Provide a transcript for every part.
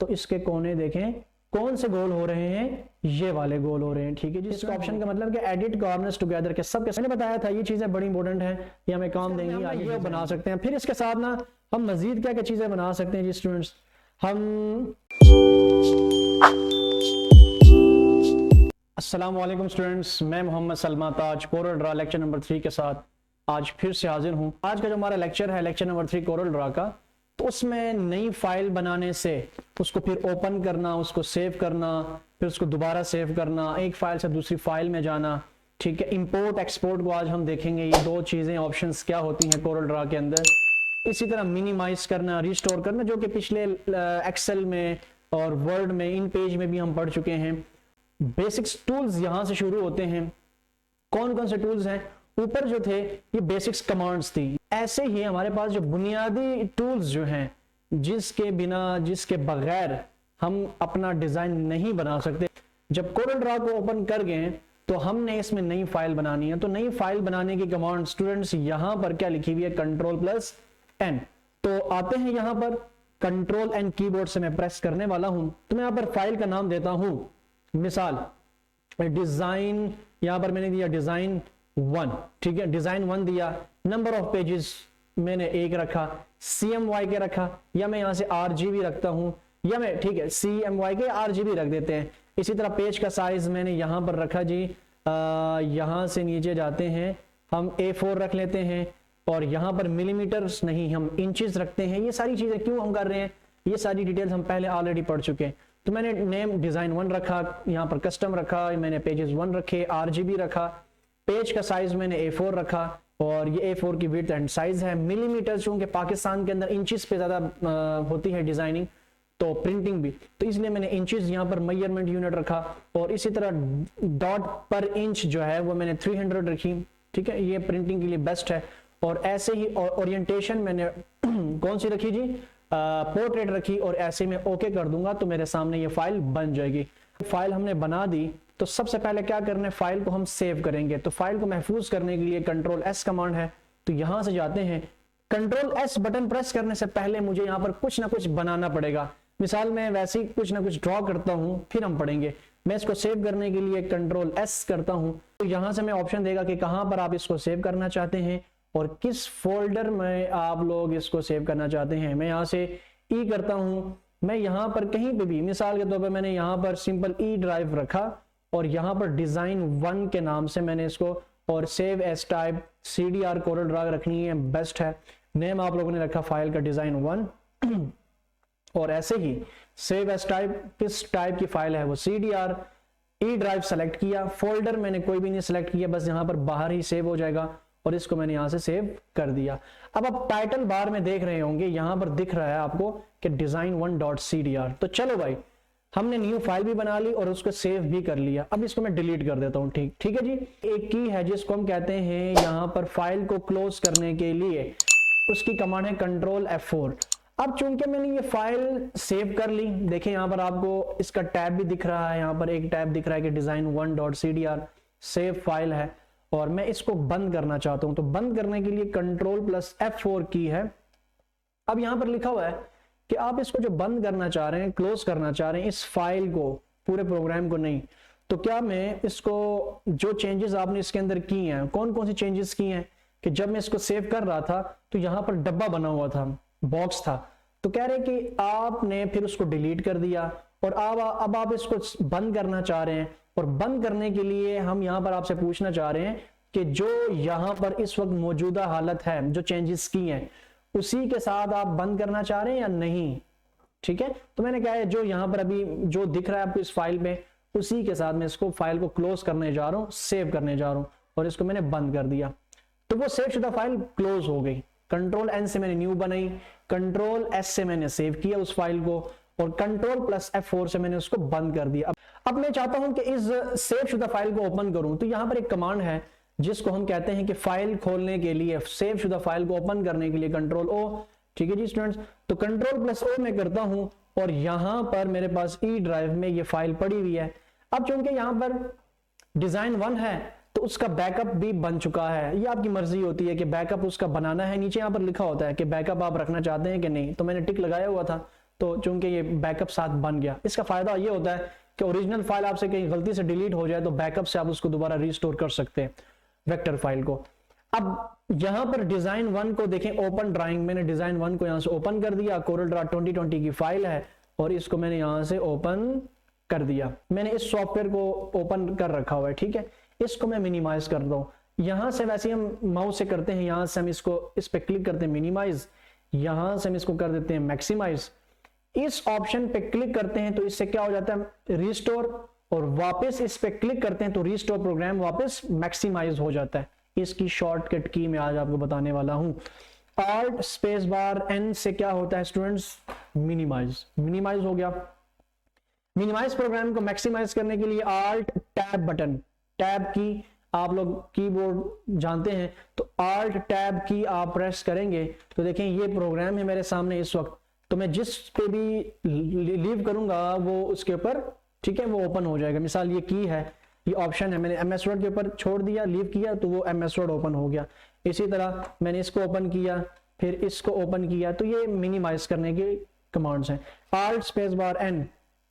तो इसके कोने देखें कौन से गोल हो रहे हैं, ये वाले गोल हो रहे हैं। ठीक है जी, इस ऑप्शन का मतलब कि एडिट कॉर्नर्स टुगेदर के सब के मैंने बताया था ये चीजें बड़ी इंपॉर्टेंट है, ये हमें काम देंगी, आगे ये बना सकते हैं। फिर इसके साथ ना हम मजीद क्या क्या चीजें बना सकते हैं जी स्टूडेंट्स। हम अस्सलाम वालेकुम स्टूडेंट्स, मैं मोहम्मद सलमा ताज कोरल ड्रा लेक्चर नंबर 3 के साथ आज फिर से हाजिर हूँ। आज का जो हमारा लेक्चर है लेक्चर नंबर 3 कोरल ड्रा का, तो उसमें नई फाइल बनाने से उसको फिर ओपन करना, उसको सेव करना, फिर उसको दोबारा सेव करना, एक फाइल से दूसरी फाइल में जाना। ठीक है, इंपोर्ट एक्सपोर्ट को आज हम देखेंगे, ये दो चीज़ें ऑप्शंस क्या होती हैं कोरल ड्रा के अंदर। इसी तरह मिनिमाइज करना, रिस्टोर करना, जो कि पिछले एक्सेल में और वर्ड में, इन पेज में भी हम पढ़ चुके हैं। बेसिक्स टूल्स यहाँ से शुरू होते हैं। कौन कौन से टूल्स हैं? ऊपर जो थे ये बेसिक्स कमांड्स थी। ऐसे ही हमारे पास जो बुनियादी टूल्स जो हैं, जिसके बिना, जिसके बगैर हम अपना डिजाइन नहीं बना सकते। जब कोरल ड्रा को ओपन कर गए तो हमने इसमें नई फाइल बनानी है। तो नई फाइल बनाने की कमांड स्टूडेंट्स यहाँ पर क्या लिखी हुई है, Ctrl+N। तो आते हैं यहाँ पर, Ctrl+N कीबोर्ड से मैं प्रेस करने वाला हूं। तो मैं यहाँ पर फाइल का नाम देता हूं, मिसाल डिजाइन, यहां पर मैंने दिया डिजाइन 1। ठीक है, डिजाइन 1 दिया। नंबर ऑफ पेजेस मैंने 1 रखा, CMYK रखा, या मैं यहां से RGB रखता हूं, या मैं ठीक है CMYK RGB रख देते हैं। इसी तरह पेज का साइज मैंने यहां पर रखा जी, यहां से नीचे जाते हैं हम A4 रख लेते हैं, और यहां पर मिलीमीटर्स नहीं हम इंचेस रखते हैं। ये सारी चीजें क्यों हम कर रहे हैं, ये सारी डिटेल्स हम पहले ऑलरेडी पढ़ चुके हैं। तो मैंने नेम डिजाइन 1 रखा, यहाँ पर कस्टम रखा, मैंने पेजेस 1 रखे, RGB रखा, पेज का साइज मैंने A4 रखा, और ये A4 की विड्थ एंड साइज है। मिलीमीटर, चूंकि पाकिस्तान के अंदर इंचेस पे ज्यादा होती है डिजाइनिंग, तो प्रिंटिंग भी, तो इसलिए मैंने इंचेस यहाँ पर मेजरमेंट यूनिट रखा। और इसी तरह डॉट पर इंच जो है वो मैंने 300 रखी। ठीक है, ये प्रिंटिंग के लिए बेस्ट है। और ऐसे ही ओरिएंटेशन मैंने कौन सी रखी जी, पोर्ट्रेट रखी, और ऐसे में ओके कर दूंगा तो मेरे सामने ये फाइल बन जाएगी। फाइल हमने बना दी, तो सबसे पहले क्या करना है, फाइल को हम सेव करेंगे। तो फाइल को महफूज करने के लिए Ctrl+S कमांड है। तो यहां से जाते हैं, Ctrl+S बटन प्रेस करने से पहले मुझे यहां पर कुछ ना कुछ बनाना पड़ेगा। मिसाल मैं वैसे ही कुछ ना कुछ ड्रॉ करता हूं, फिर हम पढ़ेंगे। मैं इसको सेव करने के लिए Ctrl+S करता हूं। तो यहां से मैं ऑप्शन देगा कि कहां पर आप इसको सेव करना चाहते हैं और किस फोल्डर में आप लोग इसको सेव करना चाहते हैं। मैं यहाँ से E करता हूं। मैं यहाँ पर कहीं पे भी, मिसाल के तौर पर मैंने यहाँ पर सिंपल E ड्राइव रखा, और यहाँ पर डिजाइन 1 के नाम से मैंने इसको, और save as type CDR Corel Draw रखनी है, बेस्ट है। नेम आप लोगों ने रखा फाइल का डिजाइन 1, और ऐसे ही सेव एज टाइप, किस टाइप की फाइल है वो CDR। E ड्राइव सेलेक्ट किया, फोल्डर मैंने कोई भी नहीं सेलेक्ट किया, बस यहाँ पर बाहर ही सेव हो जाएगा, और इसको मैंने यहां से सेव कर दिया। अब आप टाइटल बार में देख रहे होंगे, यहां पर दिख रहा है आपको कि design1.cdr। तो चलो भाई, हमने न्यू फाइल भी बना ली और उसको सेव भी कर लिया। अब इसको मैं डिलीट कर देता हूं। ठीक है जी। एक की है जिसको हम कहते हैं यहां पर फाइल को क्लोज करने के लिए, उसकी कमांड है Ctrl+F4। अब चूंकि मैंने ये फाइल सेव कर ली, देखें यहां पर आपको इसका टैब भी दिख रहा है, यहां पर एक टैब दिख रहा है कि design1.cdr सेव फाइल है, और मैं इसको बंद करना चाहता हूं। तो बंद करने के लिए Ctrl+F4 की है। अब यहां पर लिखा हुआ है कि आप इसको जो बंद करना चाह रहे हैं, क्लोज करना चाह रहे हैं, इस फाइल को, पूरे प्रोग्राम को नहीं। तो क्या मैं इसको, जो चेंजेस आपने इसके अंदर की हैं, कौन कौन सी चेंजेस की हैं, कि जब मैं इसको सेव कर रहा था तो यहां पर डब्बा बना हुआ था, बॉक्स था, तो कह रहे कि आपने फिर उसको डिलीट कर दिया, और अब आप इसको बंद करना चाह रहे हैं। और बंद करने के लिए हम यहां पर आपसे पूछना चाह रहे हैं कि जो यहां पर इस वक्त मौजूदा हालत है, जो चेंजेस की हैं, उसी के साथ आप बंद करना चाह रहे हैं या नहीं। ठीक है, तो मैंने क्या है, जो यहां पर अभी जो दिख रहा है आपको इस फाइल में, उसी के साथ मैं इसको फाइल को क्लोज करने जा रहा हूं, सेव करने जा रहा हूं, और इसको मैंने बंद कर दिया। तो वो सेव शुदा फाइल क्लोज हो गई। Ctrl+N से मैंने न्यू बनाई, Ctrl+S से मैंने सेव किया उस फाइल को, और Ctrl+F4 से मैंने उसको बंद कर दिया। अब मैं चाहता हूं कि इस सेव शुदा फाइल को ओपन करूं। तो यहां पर एक कमांड है जिसको हम कहते हैं कि फाइल खोलने के लिए, सेव शुदा फाइल को ओपन करने के लिए Ctrl+O। ठीक है जी स्टूडेंट्स, तो Ctrl+O मैं करता हूं, और यहां पर मेरे पास E ड्राइव में ये फाइल पड़ी हुई है। अब चूंकि यहां पर डिजाइन 1 है, तो उसका बैकअप भी बन चुका है। ये आपकी मर्जी होती है कि बैकअप उसका बनाना है। नीचे यहाँ पर लिखा होता है कि बैकअप आप रखना चाहते हैं कि नहीं, तो मैंने टिक लगाया हुआ था, तो चूंकि ये बैकअप साथ बन गया। इसका फायदा ये होता है कि ओरिजिनल फाइल आपसे कहीं गलती से डिलीट हो जाए तो बैकअप से आप उसको दोबारा रिस्टोर कर सकते हैं वेक्टर फाइल को। अब यहां पर डिजाइन 1 को देखें, ओपन ड्राइंग, मैंने डिजाइन 1 को यहां से ओपन कर दिया, कोरल ड्रा 2020 की फाइल है और इसको मैंने यहां से ओपन कर दिया। मैंने इस सॉफ्टवेयर को ओपन कर रखा हुआ है, ठीक है। इसको मैं मिनिमाइज कर दूं, यहां से वैसे हम माउस से करते हैं, यहां से हम इसको इस पे क्लिक करते हैं मिनिमाइज, यहां से हम इसको कर देते हैं मैक्सिमाइज। इस ऑप्शन पे क्लिक करते हैं तो इससे क्या हो जाता है रिस्टोर, और वापस इस पे क्लिक करते हैं तो रिस्टोर प्रोग्राम वापस मैक्सिमाइज हो जाता है। इसकी शॉर्टकट की मैं आज आपको बताने वाला हूं। Alt स्पेस बार N से क्या होता है स्टूडेंट्स, मिनिमाइज, मिनिमाइज हो गया। मिनिमाइज प्रोग्राम को मैक्सिमाइज करने के लिए Alt टैब बटन, टैब की आप लोग कीबोर्ड जानते हैं, तो Alt टैब की आप प्रेस करेंगे तो देखें ये प्रोग्राम है मेरे सामने इस वक्त, तो मैं जिस पे भी लीव करूंगा वो उसके ऊपर, ठीक है, वो ओपन हो जाएगा। मिसाल ये की है, ये ऑप्शन है, मैंने MS वर्ड के ऊपर छोड़ दिया, लीव किया तो वो MS वर्ड ओपन हो गया। इसी तरह मैंने इसको ओपन किया, फिर इसको ओपन किया, तो ये मिनिमाइज करने के कमांड्स हैं। Alt space bar N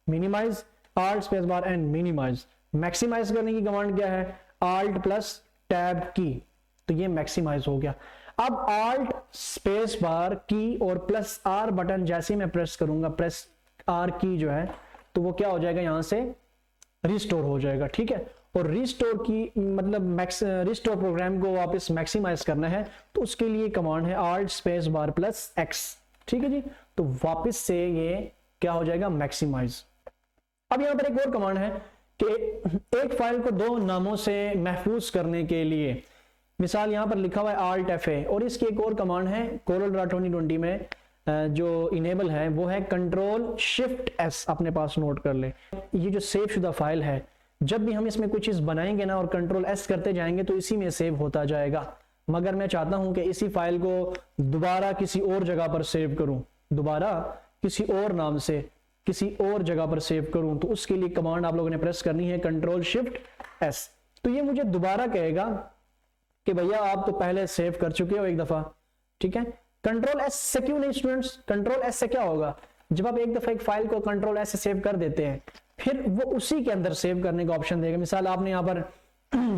minimise, Alt space bar N minimise. Maximise करने की कमांड क्या है, Alt प्लस टैब की, तो ये मैक्सिमाइज हो गया। अब Alt स्पेस बार की और प्लस R बटन जैसे मैं प्रेस करूंगा, प्रेस R की जो है, तो वो क्या हो जाएगा, यहां से रिस्टोर हो जाएगा, ठीक है। और रिस्टोर की मतलब रिस्टोर प्रोग्राम को वापस मैक्सिमाइज करना है तो उसके लिए कमांड है Alt स्पेस बार प्लस X, ठीक है जी, तो वापस से ये क्या हो जाएगा, मैक्सिमाइज। अब यहां पर एक और कमांड है कि एक फाइल को दो नामों से महफूज करने के लिए, मिसाल यहां पर लिखा हुआ है Alt FA, और इसकी एक और कमांड है कोरल ड्रा 2020 में जो इनेबल है वो है कंट्रोल शिफ्ट S, अपने पास नोट कर ले। ये जो सेव शुदा फाइल है, जब भी हम इसमें कुछ चीज बनाएंगे ना और कंट्रोल S करते जाएंगे तो इसी में सेव होता जाएगा। मगर मैं चाहता हूं कि इसी फाइल को दोबारा किसी और जगह पर सेव करूं, दोबारा किसी और नाम से किसी और जगह पर सेव करूं, तो उसके लिए कमांड आप लोगों ने प्रेस करनी है कंट्रोल शिफ्ट S। तो ये मुझे दोबारा कहेगा कि भैया आप तो पहले सेव कर चुके हो एक दफा, ठीक है। कंट्रोल S से क्यों नहीं स्टूडेंट्स, कंट्रोल S से क्या होगा, जब आप एक दफा एक फाइल को कंट्रोल S से सेव कर देते हैं फिर वो उसी के अंदर सेव करने का ऑप्शन देगा। मिसाल आपने यहाँ पर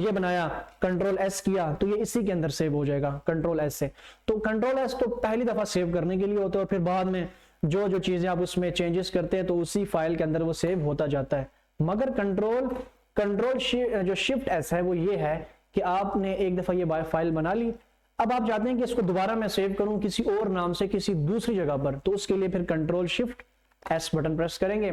ये बनाया, कंट्रोल S किया, तो ये इसी के अंदर सेव हो जाएगा कंट्रोल S से। तो कंट्रोल S तो पहली दफा सेव करने के लिए होता है और फिर बाद में जो जो चीजें आप उसमें चेंजेस करते हैं तो उसी फाइल के अंदर वो सेव होता जाता है। मगर कंट्रोल जो शिफ्ट S है वो ये है कि आपने एक दफा ये फाइल बना ली, अब आप चाहते हैं कि इसको दोबारा मैं सेव करूं किसी और नाम से किसी दूसरी जगह पर, तो उसके लिए फिर control shift S button press करेंगे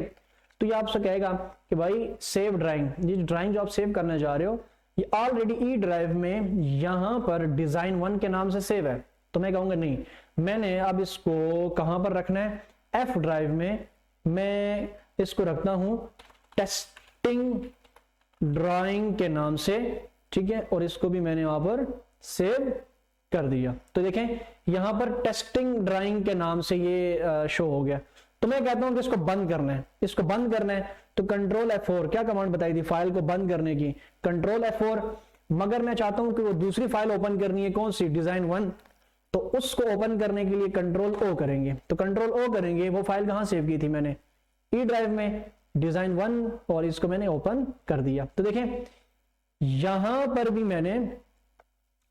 तो ये आपसे कहेगा कि भाई सेव ड्राइंग, ये ड्राइंग जो आप सेव करने जा रहे हो ये ऑलरेडी ई ड्राइव में यहां पर डिजाइन 1 के नाम से सेव है। तो मैं कहूंगा नहीं, मैंने अब इसको कहां पर रखना है, F ड्राइव में मैं इसको रखता हूं टेस्टिंग ड्राइंग के नाम से, ठीक है, और इसको भी मैंने वहां पर सेव कर दिया। तो देखें यहां पर टेस्टिंग ड्राइंग के नाम से ये शो हो गया। तो मैं कहता हूं कि इसको बंद करना है, इसको बंद करना है तो कंट्रोल F4, क्या कमांड बताई थी फाइल को बंद करने की, कंट्रोल F4। मगर मैं चाहता हूं कि वो दूसरी फाइल ओपन करनी है, कौन सी, डिजाइन 1, तो उसको ओपन करने के लिए कंट्रोल O करेंगे। तो कंट्रोल O करेंगे, वो फाइल कहां सेव की थी मैंने, ई ड्राइव में डिजाइन 1, और इसको मैंने ओपन कर दिया। तो देखें यहां पर भी मैंने,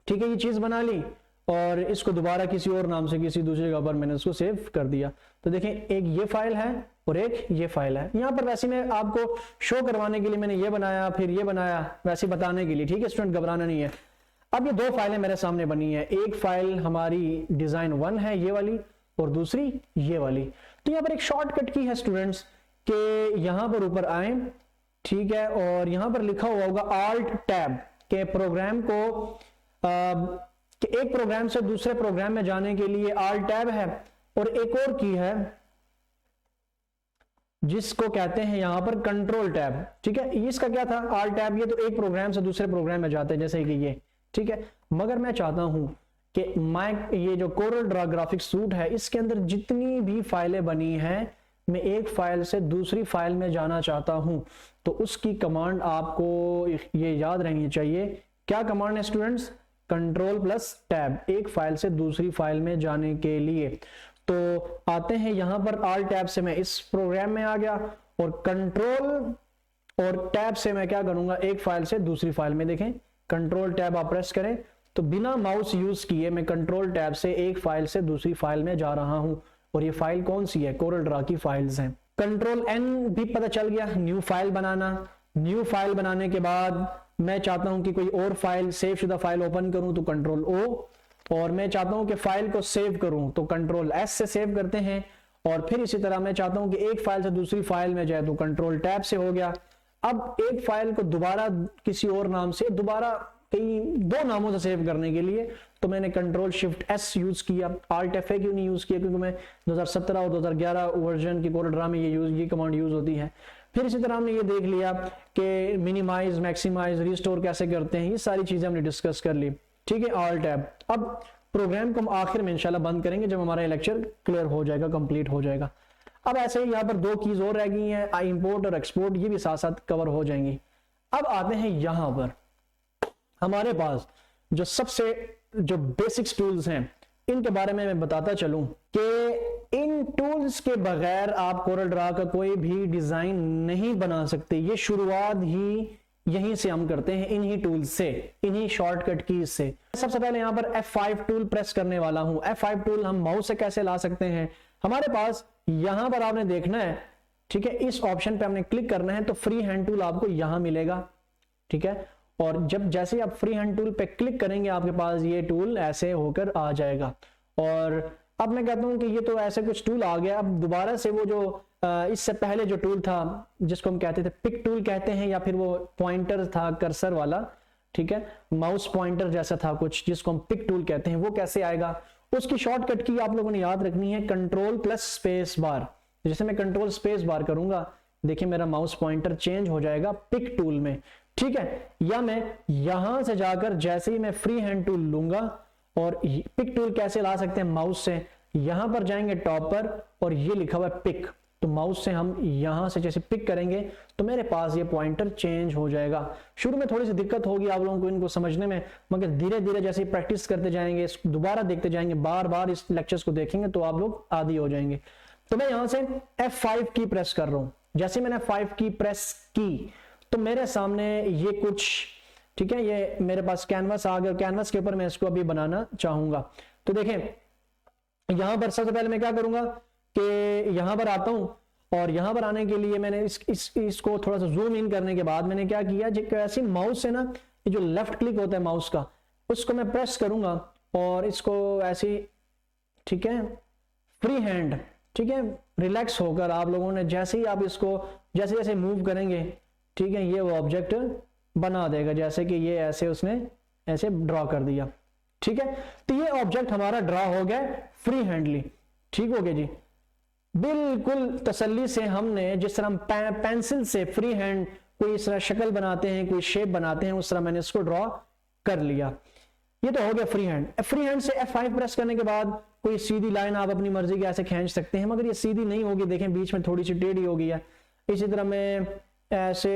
ठीक है, ये चीज बना ली और इसको दोबारा किसी और नाम से किसी दूसरी जगह पर मैंने उसको सेव कर दिया। तो देखें एक ये फाइल है और एक ये फाइल है। यहां पर वैसे मैं आपको शो करवाने के लिए मैंने ये बनाया फिर ये बनाया, वैसे बताने के लिए, ठीक है स्टूडेंट, घबराना नहीं है। अब ये दो फाइलें मेरे सामने बनी है, एक फाइल हमारी डिजाइन 1 है ये वाली और दूसरी ये वाली। तो यहाँ पर एक शॉर्टकट की है स्टूडेंट्स के यहां पर ऊपर आए, ठीक है, और यहां पर लिखा हुआ होगा Alt टैब के प्रोग्राम को कि एक प्रोग्राम से दूसरे प्रोग्राम में जाने के लिए Alt टैब है, और एक और की है जिसको कहते हैं यहां पर कंट्रोल टैब, ठीक है। इसका क्या था Alt टैब, ये तो एक प्रोग्राम से दूसरे प्रोग्राम में जाते हैं जैसे कि ये, ठीक है। मगर मैं चाहता हूं कि ये जो कोरल ड्रा ग्राफिक्स सूट है इसके अंदर जितनी भी फाइलें बनी हैं मैं एक फाइल से दूसरी फाइल में जाना चाहता हूं, तो उसकी कमांड आपको ये याद रहनी चाहिए। क्या कमांड है स्टूडेंट्स, कंट्रोल प्लस टैब, एक फाइल से दूसरी फाइल में जाने के लिए। तो आते हैं यहां पर Alt टैब से मैं इस प्रोग्राम में आ गया और कंट्रोल और टैब से मैं क्या करूंगा, एक फाइल से दूसरी फाइल में, देखें कंट्रोल टैब आप प्रेस करें तो बिना माउस यूज किए मैं कंट्रोल टैब से एक फाइल से दूसरी फाइल में जा रहा हूं। और ये फाइल कौन सी है, कोरल ड्रा की फाइल्स हैं। कंट्रोल N भी पता चल गया, न्यू फाइल बनाना। न्यू फाइल बनाने के बाद मैं चाहता हूं कि कोई और फाइल, सेव शुदा फाइल ओपन करूं तो कंट्रोल O, और मैं चाहता हूं कि फाइल को सेव करूं तो कंट्रोल S से सेव करते हैं। और फिर इसी तरह मैं चाहता हूं कि एक फाइल से दूसरी फाइल में जाए तो कंट्रोल टैब से हो गया। अब एक फाइल को दोबारा किसी और नाम से, दोबारा कई दो नामों से सेव करने के लिए तो मैंने कंट्रोल शिफ्ट S यूज किया। Alt FA क्यों नहीं यूज किया, क्योंकि मैं 2017 और 2011 वर्जन की कोरल ड्रा में ये कमांड यूज होती है। फिर इसी तरह हमने ये देख लिया कि मिनिमाइज, मैक्सिमाइज, रिस्टोर कैसे करते हैं, ये सारी चीजें हमने डिस्कस कर ली। ठीक है, Alt टैब। अब प्रोग्राम को हम आखिर में इंशाल्लाह बंद करेंगे जब हमारा लेक्चर क्लियर हो जाएगा, कंप्लीट हो जाएगा। अब ऐसे ही यहाँ पर दो कीज और रह गई हैं, इंपोर्ट और एक्सपोर्ट, ये भी साथ साथ कवर हो जाएंगी। अब आते हैं यहां पर हमारे पास जो बेसिक्स टूल्स हैं, इनके बारे में मैं बताता चलूं कि इन टूल्स के बगैर आप कोरल ड्रा का कोई भी डिजाइन नहीं बना सकते। ये शुरुआत ही यहीं से हम करते हैं, इन्हीं टूल्स से, इन्हीं शॉर्टकट कीज से। सबसे पहले यहां पर F5 टूल प्रेस करने वाला हूं। F5 टूल हम माउस से कैसे ला सकते हैं, हमारे पास यहां पर आपने देखना है, ठीक है, इस ऑप्शन पे हमने क्लिक करना है तो फ्री हैंड टूल आपको यहां मिलेगा। ठीक है, और जब जैसे ही आप फ्री हैंड टूल पे क्लिक करेंगे आपके पास ये टूल ऐसे होकर आ जाएगा। और अब मैं कहता हूं कि ये तो ऐसे कुछ टूल आ गया। अब दोबारा से वो जो इससे पहले जो टूल था जिसको हम कहते थे पिक टूल कहते हैं, या फिर वो पॉइंटर था कर्सर वाला, ठीक है, माउस पॉइंटर जैसा था कुछ जिसको हम पिक टूल कहते हैं, वो कैसे आएगा, उसकी शॉर्टकट की आप लोगों ने याद रखनी है, कंट्रोल प्लस स्पेस बार। जैसे मैं कंट्रोल स्पेस बार करूंगा, देखिए मेरा माउस पॉइंटर चेंज हो जाएगा पिक टूल में। ठीक है, या मैं यहां से जाकर जैसे ही मैं फ्री हैंड टूल लूंगा, और पिक टूल कैसे ला सकते हैं माउस से, यहां पर जाएंगे टॉप पर और ये लिखा हुआ है पिक, तो माउस से हम यहां से जैसे पिक करेंगे तो मेरे पास ये पॉइंटर चेंज हो जाएगा। शुरू में थोड़ी सी दिक्कत होगी आप लोगों को इनको समझने में, मगर धीरे धीरे जैसे प्रैक्टिस करते जाएंगे, दोबारा देखते जाएंगे, बार बार इस लेक्चर्स को देखेंगे तो आप लोग आदी हो जाएंगे। तो मैं यहां से F5 की प्रेस कर रहा हूं। जैसे मैंने F5 की प्रेस की तो मेरे सामने ये कुछ, ठीक है, ये मेरे पास कैनवास आ गया। कैनवास के ऊपर मैं इसको अभी बनाना चाहूंगा। तो देखें यहां पर सबसे पहले मैं क्या करूंगा कि यहां पर आता हूं, और यहां पर आने के लिए मैंने इसको थोड़ा सा जूम इन करने के बाद मैंने क्या किया, ऐसे माउस से ना ये जो लेफ्ट क्लिक होता है माउस का, उसको मैं प्रेस करूंगा और इसको ऐसे, ठीक है, फ्री हैंड, ठीक है, रिलैक्स होकर आप लोगों ने जैसे ही आप इसको जैसे जैसे मूव करेंगे, ठीक है, ये वो ऑब्जेक्ट बना देगा। जैसे कि ये ऐसे उसने ऐसे ड्रॉ कर दिया। ठीक है, तो ये ऑब्जेक्ट हमारा ड्रॉ हो गया फ्री हैंडली। ठीक हो गया जी, बिल्कुल तसल्ली से हमने जिस तरह हम पेंसिल से फ्री हैंड कोई इस तरह शक्ल बनाते हैं, कोई शेप बनाते हैं, उस तरह मैंने इसको ड्रॉ कर लिया। ये तो हो गया फ्री हैंड। फ्री हैंड से F5 प्रेस करने के बाद कोई सीधी लाइन आप अपनी मर्जी के ऐसे खींच सकते हैं, मगर ये सीधी नहीं होगी, देखें बीच में थोड़ी सी टेढ़ी हो गई है। इसी तरह मैं ऐसे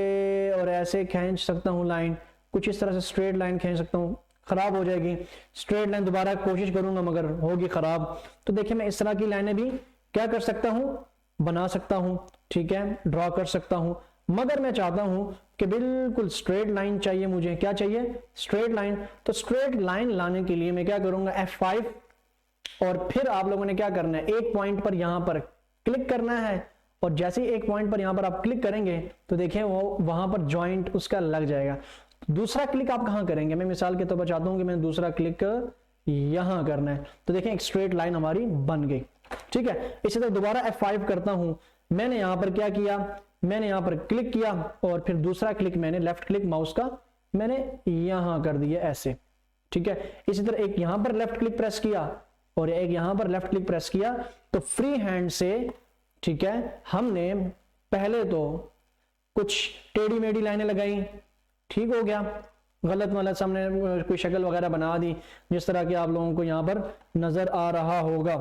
और ऐसे खींच सकता हूं लाइन, कुछ इस तरह से स्ट्रेट लाइन खींच सकता हूं, खराब हो जाएगी। स्ट्रेट लाइन दोबारा कोशिश करूंगा मगर होगी खराब। तो देखिए मैं इस तरह की लाइनें भी क्या कर सकता हूं, बना सकता हूं, ठीक है, ड्रॉ कर सकता हूं। मगर मैं चाहता हूं कि बिल्कुल स्ट्रेट लाइन चाहिए मुझे। क्या चाहिए? Straight line. तो स्ट्रेट लाइन लाने के लिए मैं क्या करूंगा, F5, और फिर आप लोगों ने क्या करना है, एक पॉइंट पर यहां पर क्लिक करना है, और जैसे ही एक पॉइंट पर यहां पर आप क्लिक करेंगे तो देखिए वो वहां पर जॉइंट उसका लग जाएगा। दूसरा क्लिक आप कहां करेंगे, मैं मिसाल के तौर पर चाहता हूं कि मैं दूसरा क्लिक यहां करना है, तो देखें एक स्ट्रेट लाइन हमारी बन गई। ठीक है, इसी तरह दोबारा F5 करता हूं। मैंने यहां पर क्या किया, मैंने यहां पर क्लिक किया और फिर दूसरा क्लिक मैंने लेफ्ट क्लिक माउस का मैंने यहां कर दिया ऐसे। ठीक है, इसी तरह एक यहां पर लेफ्ट क्लिक प्रेस किया और एक यहां पर लेफ्ट क्लिक प्रेस किया, तो फ्री हैंड से, ठीक है, हमने पहले तो कुछ टेढ़ी मेढ़ी लाइनें लगाई, ठीक हो गया, गलत वाला सामने कोई शक्ल वगैरह बना दी जिस तरह के आप लोगों को यहां पर नजर आ रहा होगा।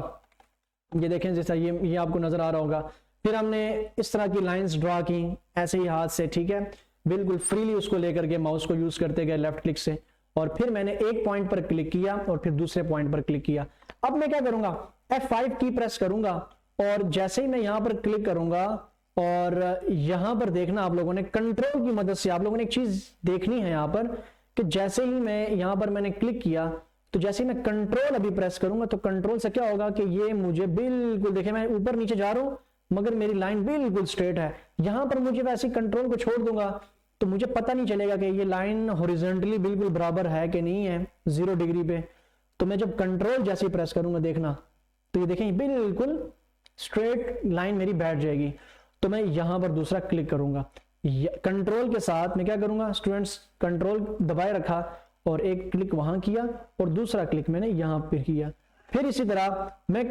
ये देखें जैसा ये आपको नजर आ रहा होगा। फिर हमने इस तरह की लाइंस ड्रॉ की ऐसे ही हाथ से, ठीक है, बिल्कुल फ्रीली उसको लेकर के माउस को यूज करते गए लेफ्ट क्लिक से, और फिर मैंने एक पॉइंट पर क्लिक किया और फिर दूसरे पॉइंट पर क्लिक किया। अब मैं क्या करूंगा, F5 की प्रेस करूंगा और जैसे ही मैं यहां पर क्लिक करूंगा और यहां पर देखना आप लोगों ने कंट्रोल की मदद से आप लोगों ने एक चीज देखनी है यहां पर कि जैसे ही मैं यहां पर मैंने क्लिक किया तो जैसे ही मैं कंट्रोल अभी प्रेस करूंगा तो कंट्रोल से क्या होगा कि ये मुझे बिल्कुल, देखिए मैं ऊपर नीचे जा रहा हूं मगर मेरी लाइन बिल्कुल स्ट्रेट है। यहां पर मुझे वैसे कंट्रोल को छोड़ दूंगा तो मुझे पता नहीं चलेगा कि ये लाइन हॉरिजॉन्टली बिल्कुल बराबर है कि नहीं है 0 डिग्री पे। तो मैं जब कंट्रोल जैसे ही प्रेस करूंगा देखना तो ये देखें बिल्कुल स्ट्रेट लाइन मेरी बैठ जाएगी। तो मैं यहां पर दूसरा क्लिक करूंगा, कंट्रोल के साथ मैं क्या करूंगा स्टूडेंट्स, कंट्रोल दबाए रखा और एक क्लिक वहां किया और दूसरा क्लिक मैंने यहां पर किया। फिर इसी तरह मैं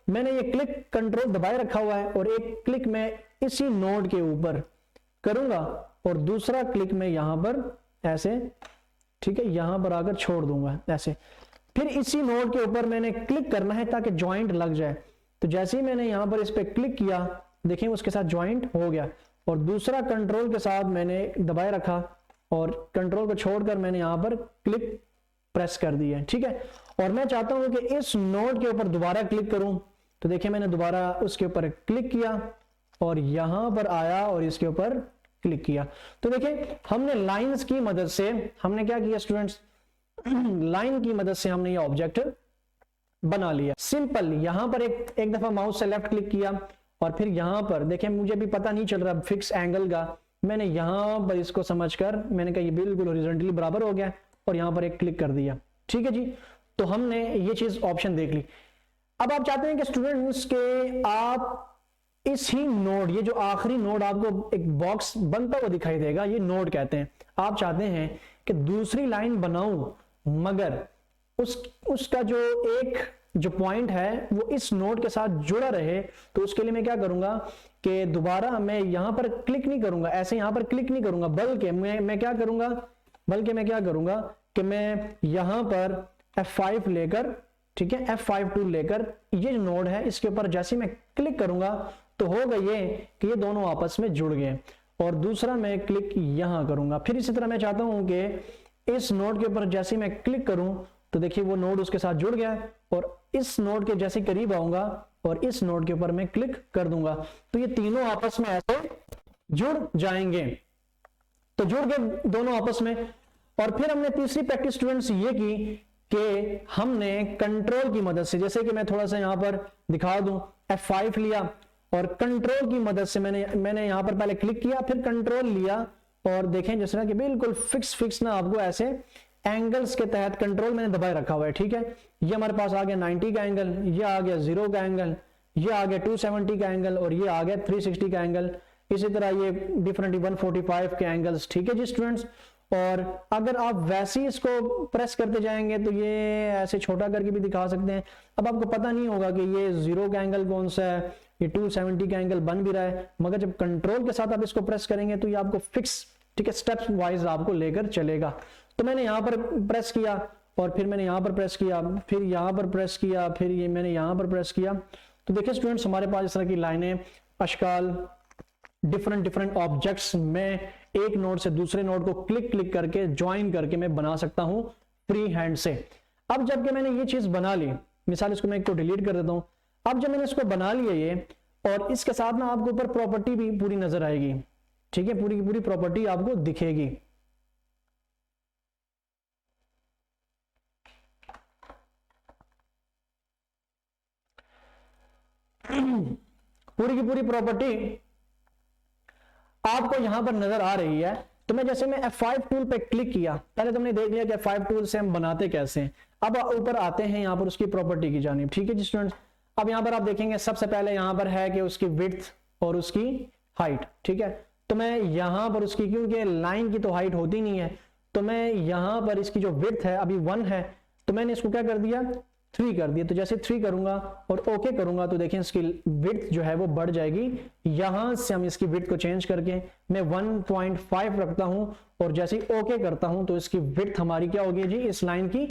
मैंने ये क्लिक कंट्रोल दबाए रखा हुआ है और एक क्लिक मैं इसी नोड के ऊपर करूंगा और दूसरा क्लिक मैं यहां पर ऐसे, ठीक है, यहां पर आकर छोड़ दूंगा ऐसे। फिर इसी नोड के ऊपर मैंने क्लिक करना है ताकि ज्वाइंट लग जाए। तो जैसे ही मैंने यहां पर इस पे क्लिक किया देखिए उसके साथ ज्वाइंट हो गया और दूसरा कंट्रोल के साथ मैंने दबाए रखा और कंट्रोल को छोड़कर मैंने यहां पर क्लिक प्रेस कर दिया, ठीक है। और मैं चाहता हूं कि इस नोड के ऊपर दोबारा क्लिक करूं तो देखिए मैंने दोबारा उसके ऊपर क्लिक किया और यहां पर आया और इसके ऊपर क्लिक किया। तो देखिए हमने लाइंस की मदद से हमने क्या किया स्टूडेंट्स, लाइन की मदद से हमने ये ऑब्जेक्ट बना लिया। सिंपल, यहां पर एक दफा माउस से लेफ्ट क्लिक किया और फिर यहां पर देखिए मुझे भी पता नहीं चल रहा फिक्स एंगल का, मैंने यहां पर इसको समझकर मैंने कहा ये बिल्कुल हॉरिजॉन्टली बराबर हो गया और यहां पर एक क्लिक कर दिया, ठीक है जी। तो हमने ये चीज ऑप्शन देख ली। अब आप चाहते हैं कि स्टूडेंट्स के आप इस ही नोड, ये जो आखिरी नोड आपको एक बॉक्स बनता हुआ दिखाई देगा ये नोड कहते हैं, आप चाहते हैं कि दूसरी लाइन बनाऊं मगर उसका जो पॉइंट है वो इस नोड के साथ जुड़ा रहे। तो उसके लिए मैं क्या करूंगा कि दोबारा मैं यहां पर क्लिक नहीं करूंगा, ऐसे यहां पर क्लिक नहीं करूंगा, बल्कि मैं क्या करूंगा कि मैं यहां पर F5 लेकर, ठीक है, F5 टूल लेकर ये जो नोड है इसके ऊपर जैसे मैं क्लिक करूंगा तो होगा ये कि ये दोनों आपस में जुड़ गए और दूसरा मैं क्लिक यहां करूंगा। फिर इसी तरह मैं चाहता हूं कि इस नोड के ऊपर जैसे मैं क्लिक करूं तो देखिए वो नोड उसके साथ जुड़ गया और इस नोड के जैसे करीब आऊंगा और इस नोड के ऊपर मैं क्लिक कर दूंगा तो ये तीनों आपस में ऐसे जुड़ जाएंगे। तो जुड़ गए दोनों आपस में। और फिर हमने तीसरी प्रैक्टिस स्टूडेंट्स ये की कि हमने कंट्रोल की मदद से, जैसे कि मैं थोड़ा सा यहां पर दिखा दूं, F5 लिया और कंट्रोल की मदद से मैंने यहां पर पहले क्लिक किया फिर कंट्रोल लिया और देखें जिस तरह कि बिल्कुल फिक्स ना आपको ऐसे एंगल्स के तहत कंट्रोल मैंने दबाए रखा हुआ है, ठीक है। ये हमारे पास आ गया 90 का एंगल, ये आ गया 0 का एंगल, ये आ गया 270 का एंगल और ये आ गया 360 का एंगल। इसी तरह ये डिफरेंट 145 के एंगल्स, ठीक है जी स्टूडेंट्स। और अगर आप वैसे ही इसको प्रेस करते जाएंगे तो ये ऐसे छोटा करके भी दिखा सकते हैं। अब आपको पता नहीं होगा कि ये 0 का एंगल कौन सा है, ये 270 का एंगल बन भी रहा है, मगर जब कंट्रोल के साथ आप इसको प्रेस करेंगे तो ये आपको फिक्स, ठीक है, स्टेप्स वाइज आपको लेकर चलेगा। तो मैंने यहां पर प्रेस किया और फिर मैंने यहां पर प्रेस किया, फिर यहां पर प्रेस किया, फिर ये मैंने यहां पर प्रेस किया। तो देखिए स्टूडेंट्स हमारे पास इस तरह की लाइनें, अशकाल, डिफरेंट ऑब्जेक्ट्स में एक नोड से दूसरे नोड को क्लिक करके ज्वाइन करके मैं बना सकता हूं फ्री हैंड से। अब जबकि मैंने ये चीज बना ली, मिसाल इसको मैं एक को डिलीट कर देता हूं। अब जब मैंने इसको बना लिया ये, और इसके साथ ना आपको ऊपर प्रॉपर्टी भी पूरी नजर आएगी, ठीक है, पूरी की पूरी प्रॉपर्टी आपको दिखेगी। पूरी की पूरी प्रॉपर्टी आपको यहां पर नजर आ रही है। तो मैं जैसे मैं F5 टूल पे क्लिक किया, पहले तुमने देख लिया कि F5 टूल से हम बनाते कैसे हैं। अब ऊपर आते हैं यहां पर उसकी प्रॉपर्टी की जानिब, ठीक है जी स्टूडेंट्स। अब यहां पर आप देखेंगे सबसे पहले यहां पर है कि उसकी विड्थ और उसकी हाइट, ठीक है। तो मैं यहां पर उसकी, क्योंकि लाइन की तो हाइट होती नहीं है, तो मैं यहां पर इसकी जो विड्थ है अभी 1 है, तो मैंने इसको क्या कर दिया 3 कर दिया। तो जैसे 3 करूंगा और ओके करूंगा तो देखें इसकी विड्थ जो है वो बढ़ जाएगी। यहां से हम इसकी विड्थ को चेंज करके मैं 1.5 रखता हूं और जैसे ही ओके करता हूं तो इसकी विड्थ हमारी क्या होगी जी, इस लाइन की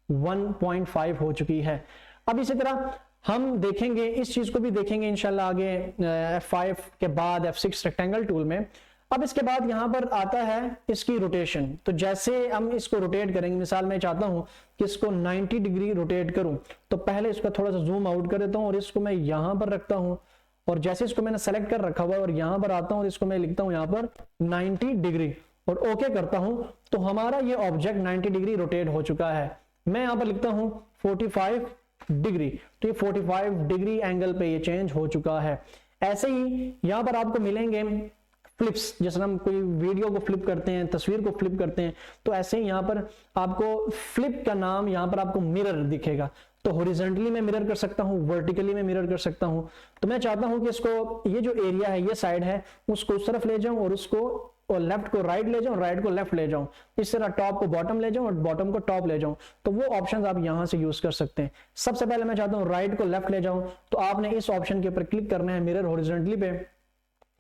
1.5 हो चुकी है। अब इसी तरह हम देखेंगे, इस चीज को भी देखेंगे इंशाल्लाह आगे F5 के बाद F6 रेक्टेंगल टूल में। अब इसके बाद यहाँ पर आता है इसकी रोटेशन। तो जैसे हम इसको रोटेट करेंगे, मिसाल मैं चाहता हूँ कि इसको 90 डिग्री रोटेट करूं, तो पहले इसका थोड़ा सा जूम आउट कर देता हूँ और इसको मैं यहाँ पर रखता हूँ, और जैसे इसको मैंने सेलेक्ट कर रखा हुआ है और यहाँ पर आता हूँ और इसको मैं लिखता हूँ यहाँ पर 90 डिग्री और ओके करता हूँ, तो हमारा ये ऑब्जेक्ट 90 डिग्री रोटेट हो चुका है। मैं यहाँ पर लिखता हूँ 45 डिग्री, तो ये 45 डिग्री एंगल पे ये चेंज हो चुका है। ऐसे ही यहाँ पर आपको मिलेंगे फ्लिप्स, जैसे हम कोई वीडियो को फ्लिप करते हैं, तस्वीर को फ्लिप करते हैं, तो ऐसे ही यहाँ पर आपको फ्लिप का नाम यहाँ पर आपको मिरर दिखेगा। तो हॉरिजॉन्टली मैं मिरर कर सकता हूँ, वर्टिकली मैं मिरर कर सकता हूँ। तो मैं चाहता हूँ कि इसको, ये जो एरिया है, ये साइड है, उसको उस तरफ ले जाऊं और उसको, और लेफ्ट को राइट ले जाऊं, राइट को लेफ्ट ले जाऊं, इस तरह टॉप को बॉटम ले जाऊं और बॉटम को टॉप ले जाऊं। तो वो ऑप्शंस आप यहां से यूज कर सकते हैं। सबसे पहले मैं चाहता हूं राइट को लेफ्ट ले जाऊं, तो आपने इस ऑप्शन के ऊपर क्लिक करना है मिरर हॉरिजॉन्टली पे,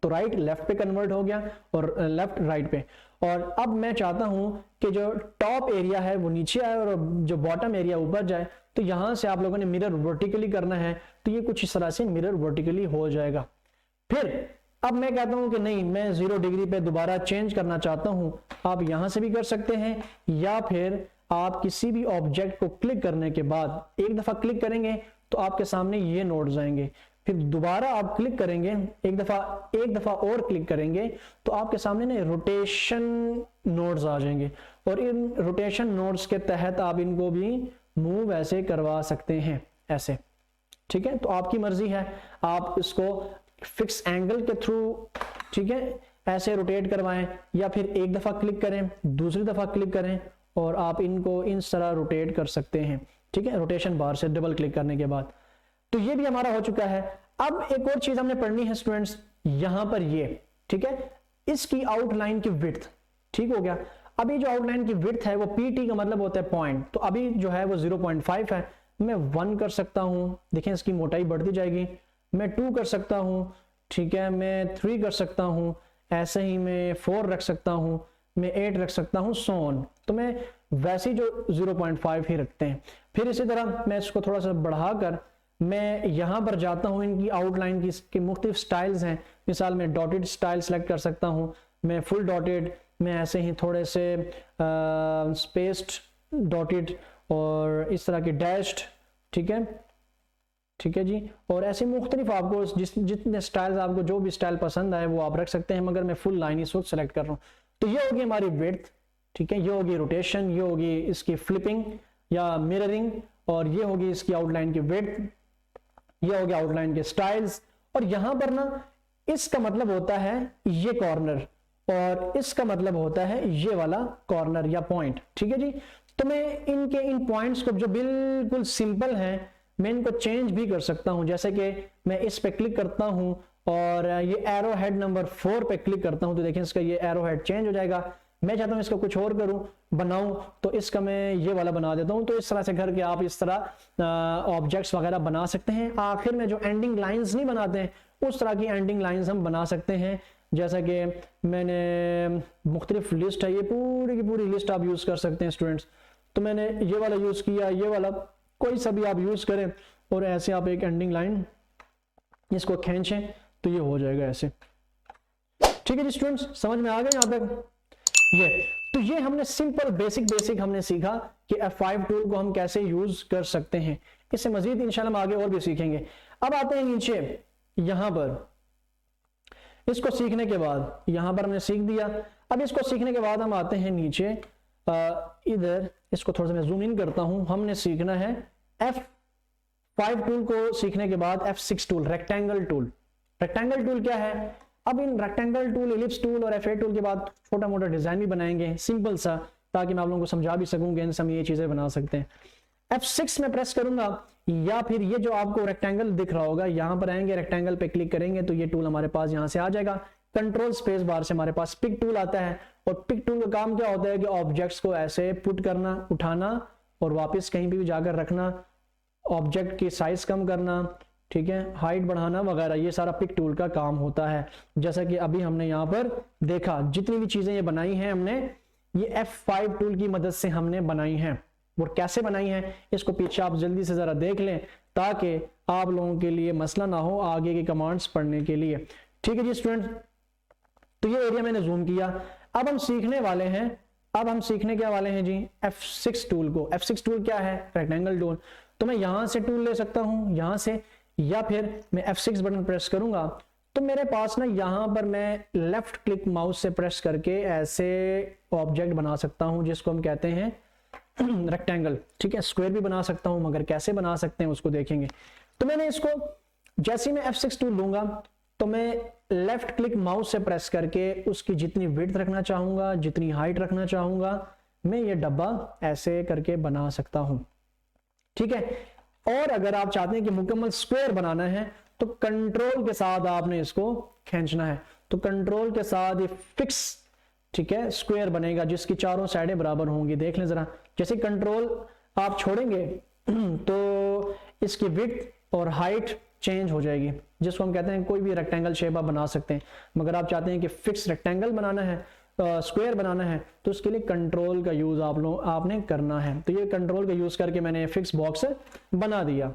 तो राइट लेफ्ट पे कन्वर्ट हो गया और लेफ्ट राइट पे। और अब मैं चाहता हूं कि जो टॉप एरिया है वो नीचे आए और जो बॉटम एरिया ऊपर जाए, तो यहां से आप लोगों ने मिरर वर्टिकली करना है, तो ये कुछ इस तरह से मिरर वर्टिकली हो जाएगा। फिर अब मैं कहता हूं कि नहीं, मैं 0 डिग्री पे दोबारा चेंज करना चाहता हूं, आप यहां से भी कर सकते हैं, या फिर आप किसी भी ऑब्जेक्ट को क्लिक करने के बाद एक दफा क्लिक करेंगे तो आपके सामने ये नोड्स आएंगे, फिर दोबारा आप क्लिक करेंगे, एक दफा और क्लिक करेंगे तो आपके सामने ना रोटेशन नोड्स आ जाएंगे, और इन रोटेशन नोड्स के तहत आप इनको भी मूव ऐसे करवा सकते हैं, ऐसे। ठीक है, तो आपकी मर्जी है, आप इसको फिक्स एंगल के थ्रू, ठीक है, ऐसे रोटेट करवाएं, या फिर एक दफा क्लिक करें, दूसरी दफा क्लिक करें और आप इनको इस तरह रोटेट कर सकते हैं। ठीक है, रोटेशन बार से डबल क्लिक करने के बाद। तो ये भी हमारा हो चुका है। अब एक और चीज हमने पढ़नी है स्टूडेंट्स, यहां पर ये, ठीक है, इसकी आउटलाइन की विड्थ, ठीक हो गया। अभी जो आउटलाइन की विड्थ है वो PT का मतलब होता है पॉइंट, तो अभी जो है वो 0.5 है, मैं 1 कर सकता हूं, देखें इसकी मोटाई बढ़ती जाएगी, मैं 2 कर सकता हूं, ठीक है, मैं 3 कर सकता हूं, ऐसे ही मैं 4 रख सकता हूं, मैं 8 रख सकता हूं, सो ऑन। तो मैं वैसे जो 0.5 ही रखते हैं। फिर इसी तरह मैं इसको थोड़ा सा बढ़ाकर मैं यहां पर जाता हूं, इनकी आउटलाइन की मुख्तलिफ स्टाइल्स हैं, मिसाल मैं डॉटेड स्टाइल सेलेक्ट कर सकता हूं, मैं फुल डॉटेड, मैं ऐसे ही थोड़े से स्पेस्ड डॉटेड और इस तरह के डैश्ड, ठीक है जी, और ऐसे मुख्तलिफ आपको जितने स्टाइल्स, आपको जो भी स्टाइल पसंद आए वो आप रख सकते हैं, मगर मैं फुल लाइन इस वक्त सेलेक्ट कर रहा हूँ। तो ये होगी हमारी विड्थ, ठीक है, ये होगी रोटेशन, ये होगी इसकी फ्लिपिंग या मिररिंग, और ये होगी इसकी आउटलाइन की विड्थ, ये हो गया आउटलाइन के स्टाइल्स। और यहां पर ना इसका मतलब होता है ये कॉर्नर, और इसका मतलब होता है ये वाला कॉर्नर या पॉइंट, ठीक है जी। तो मैं इन पॉइंट्स को जो बिल्कुल सिंपल हैं, मैं इनको चेंज भी कर सकता हूं, जैसे कि मैं इस पे क्लिक करता हूं और ये एरो हेड नंबर 4 पे क्लिक करता हूं, तो देखें इसका ये एरो हेड चेंज हो जाएगा। मैं चाहता हूं इसका कुछ और करूं, बनाऊं, तो इसका मैं ये वाला बना देता हूं। तो इस तरह से घर के आप इस तरह ऑब्जेक्ट्स वगैरह बना सकते हैं। आखिर में जो एंडिंग लाइंस नहीं बनाते हैं, उस तरह की एंडिंग लाइंस हम बना सकते हैं, जैसा कि मैंने मुख्तलिफ लिस्ट है, ये पूरी की पूरी लिस्ट आप यूज कर सकते हैं स्टूडेंट्स। तो मैंने ये वाला यूज किया, ये वाला, कोई सा भी आप यूज करें, और ऐसे आप एक एंडिंग लाइन इसको खींचें तो ये हो जाएगा ऐसे। ठीक है जी स्टूडेंट्स, समझ में आ गए यहाँ तक? ये तो ये हमने सिंपल बेसिक हमने सीखा कि F5 टूल को हम कैसे यूज कर सकते हैं। इससे मजीद इंशाल्लाह हम आगे और भी सीखेंगे। अब आते हैं नीचे, यहां पर इसको सीखने के बाद, यहां पर हमने सीख दिया। अब इसको सीखने के बाद हम आते हैं नीचे, इधर इसको थोड़ा सा मैं जूम इन करता हूं। हमने सीखना है F5 टूल को सीखने के बाद F6 tool, rectangle tool. Rectangle tool क्या है? अब in rectangle tool, ellipse tool और F8 टूल के बाद छोटा मोटा डिजाइन भी बनाएंगे सिंपल सा, ताकि मैं आप लोगों को समझा भी सकूं कि इनसे हम ये चीजें बना सकते हैं। F6 में प्रेस करूंगा, या फिर ये जो आपको रेक्टेंगल दिख रहा होगा, यहां पर आएंगे, रेक्टेंगल पे क्लिक करेंगे तो ये टूल हमारे पास यहां से आ जाएगा। कंट्रोल स्पेस बार से हमारे पास पिक टूल आता है, और पिक टूल का काम क्या होता है कि ऑब्जेक्ट्स को ऐसे पुट करना, उठाना और वापस कहीं भी जाकर रखना, ऑब्जेक्ट की साइज कम करना, ठीक है, हाइट बढ़ाना वगैरह, ये सारा पिक टूल का काम होता है। जैसा कि अभी हमने यहाँ पर देखा, जितनी भी चीजें ये बनाई हैं हमने, ये F5 टूल की मदद से हमने बनाई हैं। वो कैसे बनाई हैं इसको पीछे आप जल्दी से जरा देख लें, ताकि आप लोगों के लिए मसला ना हो आगे के कमांड्स पढ़ने के लिए। ठीक है जी स्टूडेंट, तो ये एरिया मैंने जूम किया। अब हम सीखने वाले हैं, अब हम सीखने क्या वाले हैं जी, F6 टूल को। F6 टूल क्या है, रेक्टेंगल टूल। तो मैं यहां से टूल ले सकता हूं, यहां से, या फिर मैं F6 बटन प्रेस करूंगा तो मेरे पास ना यहां पर मैं लेफ्ट क्लिक माउस से प्रेस करके ऐसे ऑब्जेक्ट बना सकता हूं जिसको हम कहते हैं रेक्टेंगल। ठीक है, स्क्वायर भी बना सकता हूं, मगर कैसे बना सकते हैं उसको देखेंगे। तो मैंने इसको जैसे ही मैं F6 टूल लूंगा तो मैं लेफ्ट क्लिक माउस से प्रेस करके उसकी जितनी विड्थ रखना चाहूंगा, जितनी हाइट रखना चाहूंगा, मैं ये डब्बा ऐसे करके बना सकता हूं। ठीक है, और अगर आप चाहते हैं कि मुकम्मल स्क्वायर बनाना है तो कंट्रोल के साथ आपने इसको खींचना है, तो कंट्रोल के साथ ये फिक्स, ठीक है, स्क्वायर बनेगा जिसकी चारों साइडें बराबर होंगी। देख लें जरा, जैसे कंट्रोल आप छोड़ेंगे तो इसकी विड्थ और हाइट चेंज हो जाएगी, जिसको हम कहते हैं कोई भी रेक्टेंगल शेप आप बना सकते हैं। मगर आप चाहते हैं कि फिक्स रेक्टेंगल बनाना है, स्क्वायर बनाना है, तो उसके लिए कंट्रोल का यूज आपने करना है। तो ये कंट्रोल का यूज करके मैंने फिक्स बॉक्स बना दिया।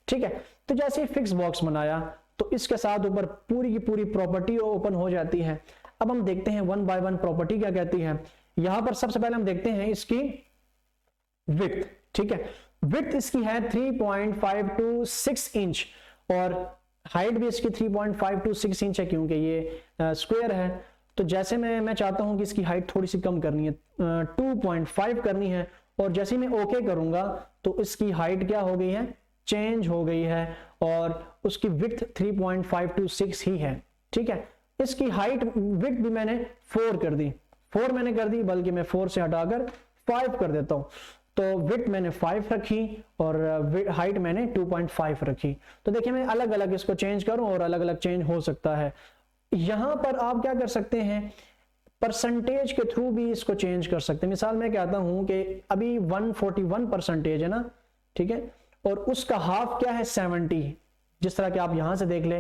ठीक है, तो जैसे ही फिक्स बॉक्स बनाया तो इसके साथ ऊपर पूरी की पूरी प्रॉपर्टी ओपन हो जाती है। अब हम देखते हैं वन बाय वन प्रॉपर्टी क्या कहती है। यहां पर सबसे पहले हम देखते हैं इसकी विड्थ। ठीक है, विड्थ इसकी है 3.526 इंच और हाइट भी इसकी 3.526 इंच है, क्योंकि ये स्क्वायर है। तो जैसे मैं चाहता हूं कि इसकी हाइट थोड़ी सी कम करनी है, 2.5 करनी है, और जैसे ही मैं ओके करूंगा तो इसकी हाइट क्या हो गई है, चेंज हो गई है, और उसकी विड्थ 3.526 ही है। ठीक है, इसकी हाइट विड्थ भी मैंने 4 कर दी, 4 मैंने कर दी, बल्कि मैं 4 से हटाकर 5 कर देता हूं। तो विड्थ मैंने 5 रखी और हाइट मैंने 2.5 रखी। तो देखिए मैं अलग अलग इसको चेंज करूं और अलग अलग चेंज हो सकता है। यहां पर आप क्या कर सकते हैं, परसेंटेज के थ्रू भी इसको चेंज कर सकते हैं। मिसाल मैं कहता हूं कि अभी 141% है ना, ठीक है, और उसका हाफ क्या है 70। जिस तरह कि आप यहां से देख ले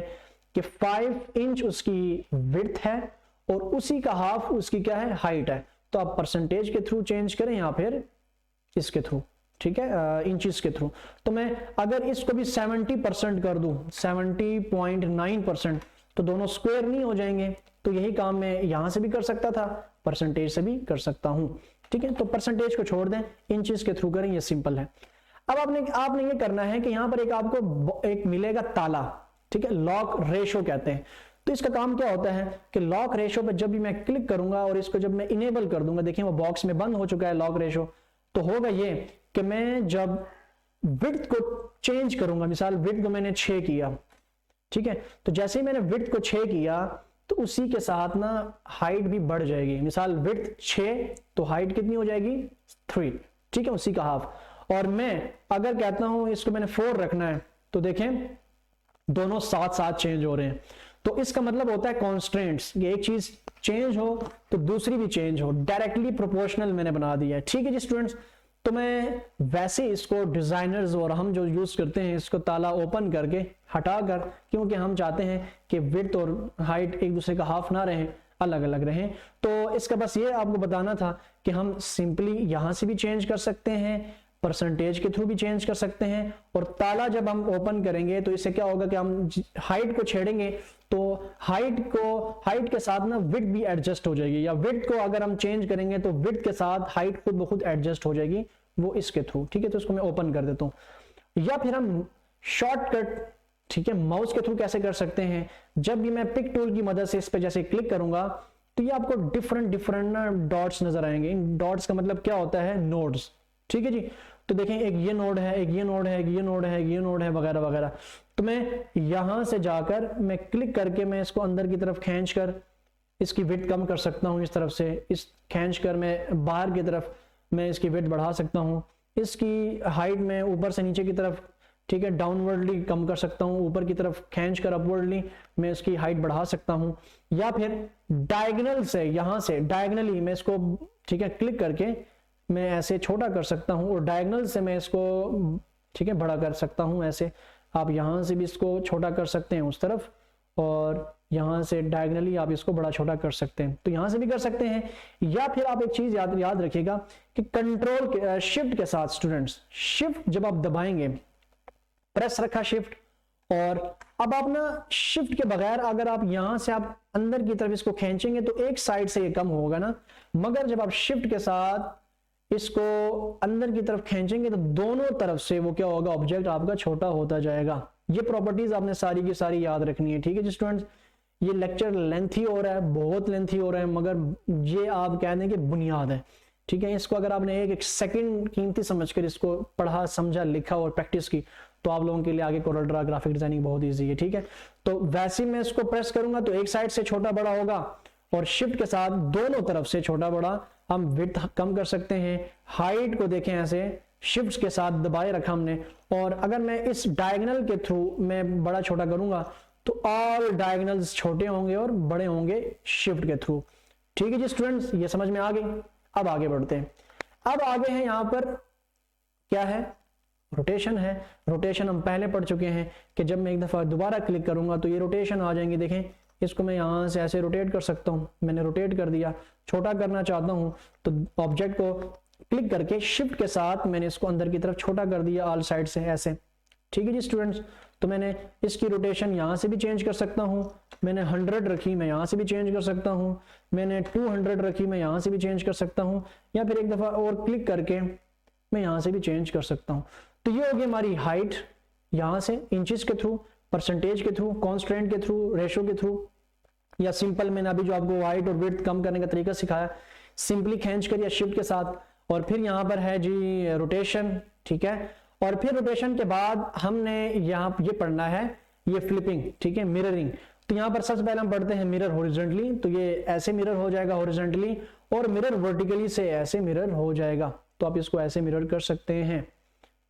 कि 5 इंच उसकी विड्थ है और उसी का हाफ उसकी क्या है, हाइट है। तो आप परसेंटेज के थ्रू चेंज करें या फिर इसके थ्रू, ठीक है, इंचेस के थ्रू। तो मैं अगर इसको भी 70% कर दूं, 70.9%, तो दोनों स्क्वायर नहीं हो जाएंगे। तो यही काम मैं यहां से भी कर सकता था, परसेंटेज से भी कर सकता हूं। ठीक है, तो परसेंटेज को छोड़ दें, इंचेस के थ्रू करें, ये सिंपल है। अब आपने ये करना है कि यहां पर एक आपको एक मिलेगा ताला, ठीक है, लॉक रेशो कहते हैं। तो इसका काम क्या होता है कि लॉक रेशो पर जब भी मैं क्लिक करूंगा और इसको जब मैं इनेबल कर दूंगा, देखिए वो बॉक्स में बंद हो चुका है लॉक रेशो, तो होगा ये कि मैं जब विड्थ को चेंज करूंगा, मिसाल विड्थ को मैंने 6 किया, ठीक है, तो जैसे ही मैंने विड्थ को 6 किया तो उसी के साथ ना हाइट भी बढ़ जाएगी। मिसाल विड्थ 6 तो हाइट कितनी हो जाएगी 3, ठीक है, उसी का हाफ। और मैं अगर कहता हूं इसको मैंने 4 रखना है, तो देखें दोनों साथ साथ चेंज हो रहे हैं। तो इसका मतलब होता है कॉन्स्ट्रेंट्स, ये एक चीज चेंज हो तो दूसरी भी चेंज हो, डायरेक्टली प्रोपोर्शनल मैंने बना दिया है। ठीक है जी स्टूडेंट्स, तो मैं वैसे इसको डिजाइनर्स और हम जो यूज करते हैं इसको ताला ओपन करके हटाकर, क्योंकि हम चाहते हैं कि विड्थ और हाइट एक दूसरे का हाफ ना रहें, अलग अलग रहें। तो इसका बस ये आपको बताना था कि हम सिंपली यहां से भी चेंज कर सकते हैं, परसेंटेज के थ्रू भी चेंज कर सकते हैं, और ताला जब हम ओपन करेंगे तो इससे क्या होगा कि हम हाइट को छेड़ेंगे तो हाइट के साथ ना विड्थ भी एडजस्ट हो जाएगी, या विड्थ को अगर हम चेंज करेंगे तो विड्थ के साथ हाइट खुद ब खुद एडजस्ट हो जाएगी, वो इसके थ्रू। ठीक है, तो इसको मैं ओपन कर देता हूं। या फिर हम शॉर्टकट, ठीक है, माउस के थ्रू कैसे कर सकते हैं, जब भी मैं पिक टूल की मदद से इस पे जैसे क्लिक करूंगा तो ये आपको डिफरेंट डॉट्स नजर आएंगे। इन डॉट्स का मतलब क्या होता है, नोड्स। ठीक है जी, तो देखें एक ये नोड है, एक ये नोड है, एक ये नोड है, एक ये नोड है, वगैरह वगैरह। तो मैं यहां से जाकर मैं क्लिक करके मैं इसको अंदर की तरफ खींच कर इसकी विड्थ कम कर सकता हूं, इस तरफ से इस खींच कर मैं बाहर की तरफ मैं इसकी विड्थ बढ़ा सकता हूं, इसकी हाइट में ऊपर से नीचे की तरफ, ठीक है, डाउनवर्डली कम कर सकता हूं, ऊपर की तरफ खींच कर अपवर्डली मैं इसकी हाइट बढ़ा सकता हूं। या फिर डायगोनल से, यहां से डायगोनली मैं इसको, ठीक है, क्लिक करके मैं ऐसे छोटा कर सकता हूं, और डायगोनल से मैं इसको, ठीक है, बड़ा कर सकता हूं। ऐसे आप यहां से भी इसको छोटा कर सकते हैं उस तरफ, और यहां से डायगोनली आप इसको बड़ा छोटा कर सकते हैं, तो यहां से भी कर सकते हैं। या फिर आप एक चीज याद रखिएगा कि कंट्रोल के शिफ्ट के साथ स्टूडेंट्स, शिफ्ट जब आप दबाएंगे, प्रेस रखा शिफ्ट और अब आप ना शिफ्ट के बगैर अगर आप यहां से आप अंदर की तरफ इसको खींचेंगे तो एक साइड से ये कम होगा ना, मगर जब आप शिफ्ट के साथ इसको अंदर की तरफ खींचेंगे तो दोनों तरफ से वो क्या होगा, ऑब्जेक्ट आपका छोटा होता जाएगा। ये प्रॉपर्टीज आपने सारी की सारी याद रखनी है, ठीक है जी स्टूडेंट्स। ये लेक्चर लेंथी हो रहा है, बहुत लेंथी हो रहा है, मगर ये आप कह दें कि बुनियाद है, ठीक है। इसको अगर आपने एक सेकंड कीमती समझकर इसको पढ़ा, समझा, लिखा और प्रैक्टिस की तो आप लोगों के लिए आगे कोरल ड्रा ग्राफिक डिजाइनिंग बहुत इजी है, ठीक है। तो वैसे ही मैं इसको प्रेस करूंगा तो एक साइड से छोटा बड़ा होगा और शिफ्ट के साथ दोनों तरफ से छोटा बड़ा हम विड्थ कम कर सकते हैं। हाइट को देखें ऐसे शिफ्ट के साथ दबाए रखा हमने, और अगर मैं इस डायगोनल के थ्रू मैं बड़ा छोटा करूंगा तो ऑल डायगोनल्स छोटे होंगे और बड़े होंगे शिफ्ट के थ्रू, ठीक है जी स्टूडेंट्स। ये समझ में आ गई। अब आगे बढ़ते हैं। अब आगे है यहां पर क्या है, रोटेशन है। रोटेशन हम पहले पढ़ चुके हैं कि जब मैं एक दफा दोबारा क्लिक करूंगा तो ये रोटेशन आ जाएंगी। देखें इसको मैं यहां से ऐसे रोटेट कर सकता हूं, मैंने रोटेट कर दिया। छोटा करना चाहता हूं तो ऑब्जेक्ट को क्लिक करके शिफ्ट के साथ मैंने इसको अंदर की तरफ छोटा कर दिया ऑल साइड से ऐसे, ठीक है जी स्टूडेंट्स। तो मैंने इसकी रोटेशन यहां से भी चेंज कर सकता हूं, मैंने 100 रखी, मैं यहां से भी चेंज कर सकता हूं, मैंने 200 रखी, मैं यहां से भी चेंज कर सकता हूं, या फिर एक दफा और क्लिक करके मैं यहां से भी चेंज कर सकता हूं। तो ये होगी हमारी हाइट, यहां से इंचेस के थ्रू, परसेंटेज के थ्रू, कॉन्स्टेंट के थ्रू, रेशो के थ्रू, या सिंपल मैंने अभी जो आपको हाइट और विड्थ कम करने का तरीका सिखाया, सिंपली खींच कर या शिफ्ट के साथ। और फिर यहां पर है जी रोटेशन, ठीक है। और फिर रोटेशन के बाद हमने यहां ये पढ़ना है ये फ्लिपिंग, ठीक है, मिररिंग। तो यहां पर सबसे पहले हम पढ़ते हैं मिरर हॉरिजॉन्टली, तो ये ऐसे मिरर हो जाएगा हॉरिजॉन्टली, और मिरर वर्टिकली से ऐसे मिरर हो जाएगा। तो आप इसको ऐसे मिरर कर सकते हैं,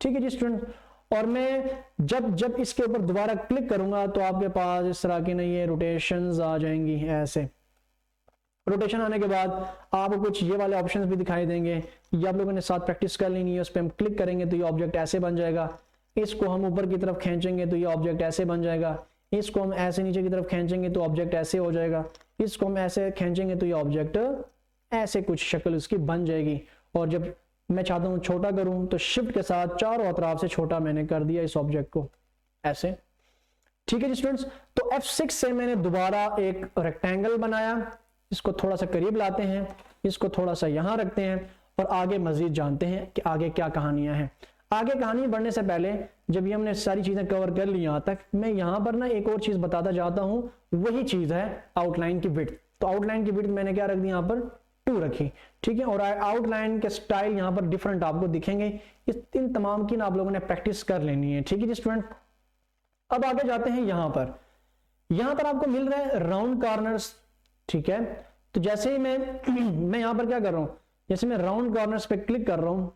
ठीक है जी स्टूडेंट। और मैं जब इसके ऊपर दोबारा क्लिक करूंगा तो आपके पास इस तरह की नहीं ये रोटेशंस आ जाएंगी ऐसे। रोटेशन आने के बाद आपको कुछ ये वाले ऑप्शंस भी दिखाई देंगे, ये आप लोगों ने साथ प्रैक्टिस कर लेनी है। उस पर हम क्लिक करेंगे तो ये ऑब्जेक्ट ऐसे बन जाएगा। इसको हम ऊपर की तरफ खींचेंगे तो ये ऑब्जेक्ट ऐसे बन जाएगा। इसको हम ऐसे नीचे की तरफ खींचेंगे तो ऑब्जेक्ट ऐसे हो जाएगा। इसको हम ऐसे खींचेंगे तो ये ऑब्जेक्ट ऐसे कुछ शक्ल उसकी बन जाएगी। और जब मैं चाहता हूं छोटा करूं तो शिफ्ट के साथ चारों अतराफ से छोटा मैंने कर दिया इस ऑब्जेक्ट को ऐसे, ठीक है जी स्टूडेंट्स। तो F6 से मैंने दोबारा एक रेक्टेंगल बनाया, इसको थोड़ा सा करीब लाते हैं, इसको थोड़ा सा यहां रखते हैं और आगे मजीद जानते हैं कि आगे क्या कहानियां हैं। आगे कहानी बढ़ने से पहले जब ये हमने सारी चीजें कवर कर ली यहां तक, मैं यहां पर ना एक और चीज बताता जाता हूं, वही चीज है आउटलाइन की विड्थ। तो आउटलाइन की विड्थ मैंने क्या रख दी, यहां पर 2 रखी, ठीक है। और आउटलाइन के स्टाइल यहां पर डिफरेंट आपको दिखेंगे। इन तमाम की ना आप लोगों ने प्रैक्टिस कर लेनी है, ठीक है जी स्टूडेंट। अब आगे जाते हैं। यहां पर आपको मिल रहा है राउंड कॉर्नर्स, ठीक है। तो जैसे ही मैं यहां पर क्या कर रहा हूं, जैसे मैं राउंड कॉर्नर्स पे क्लिक कर रहा हूं,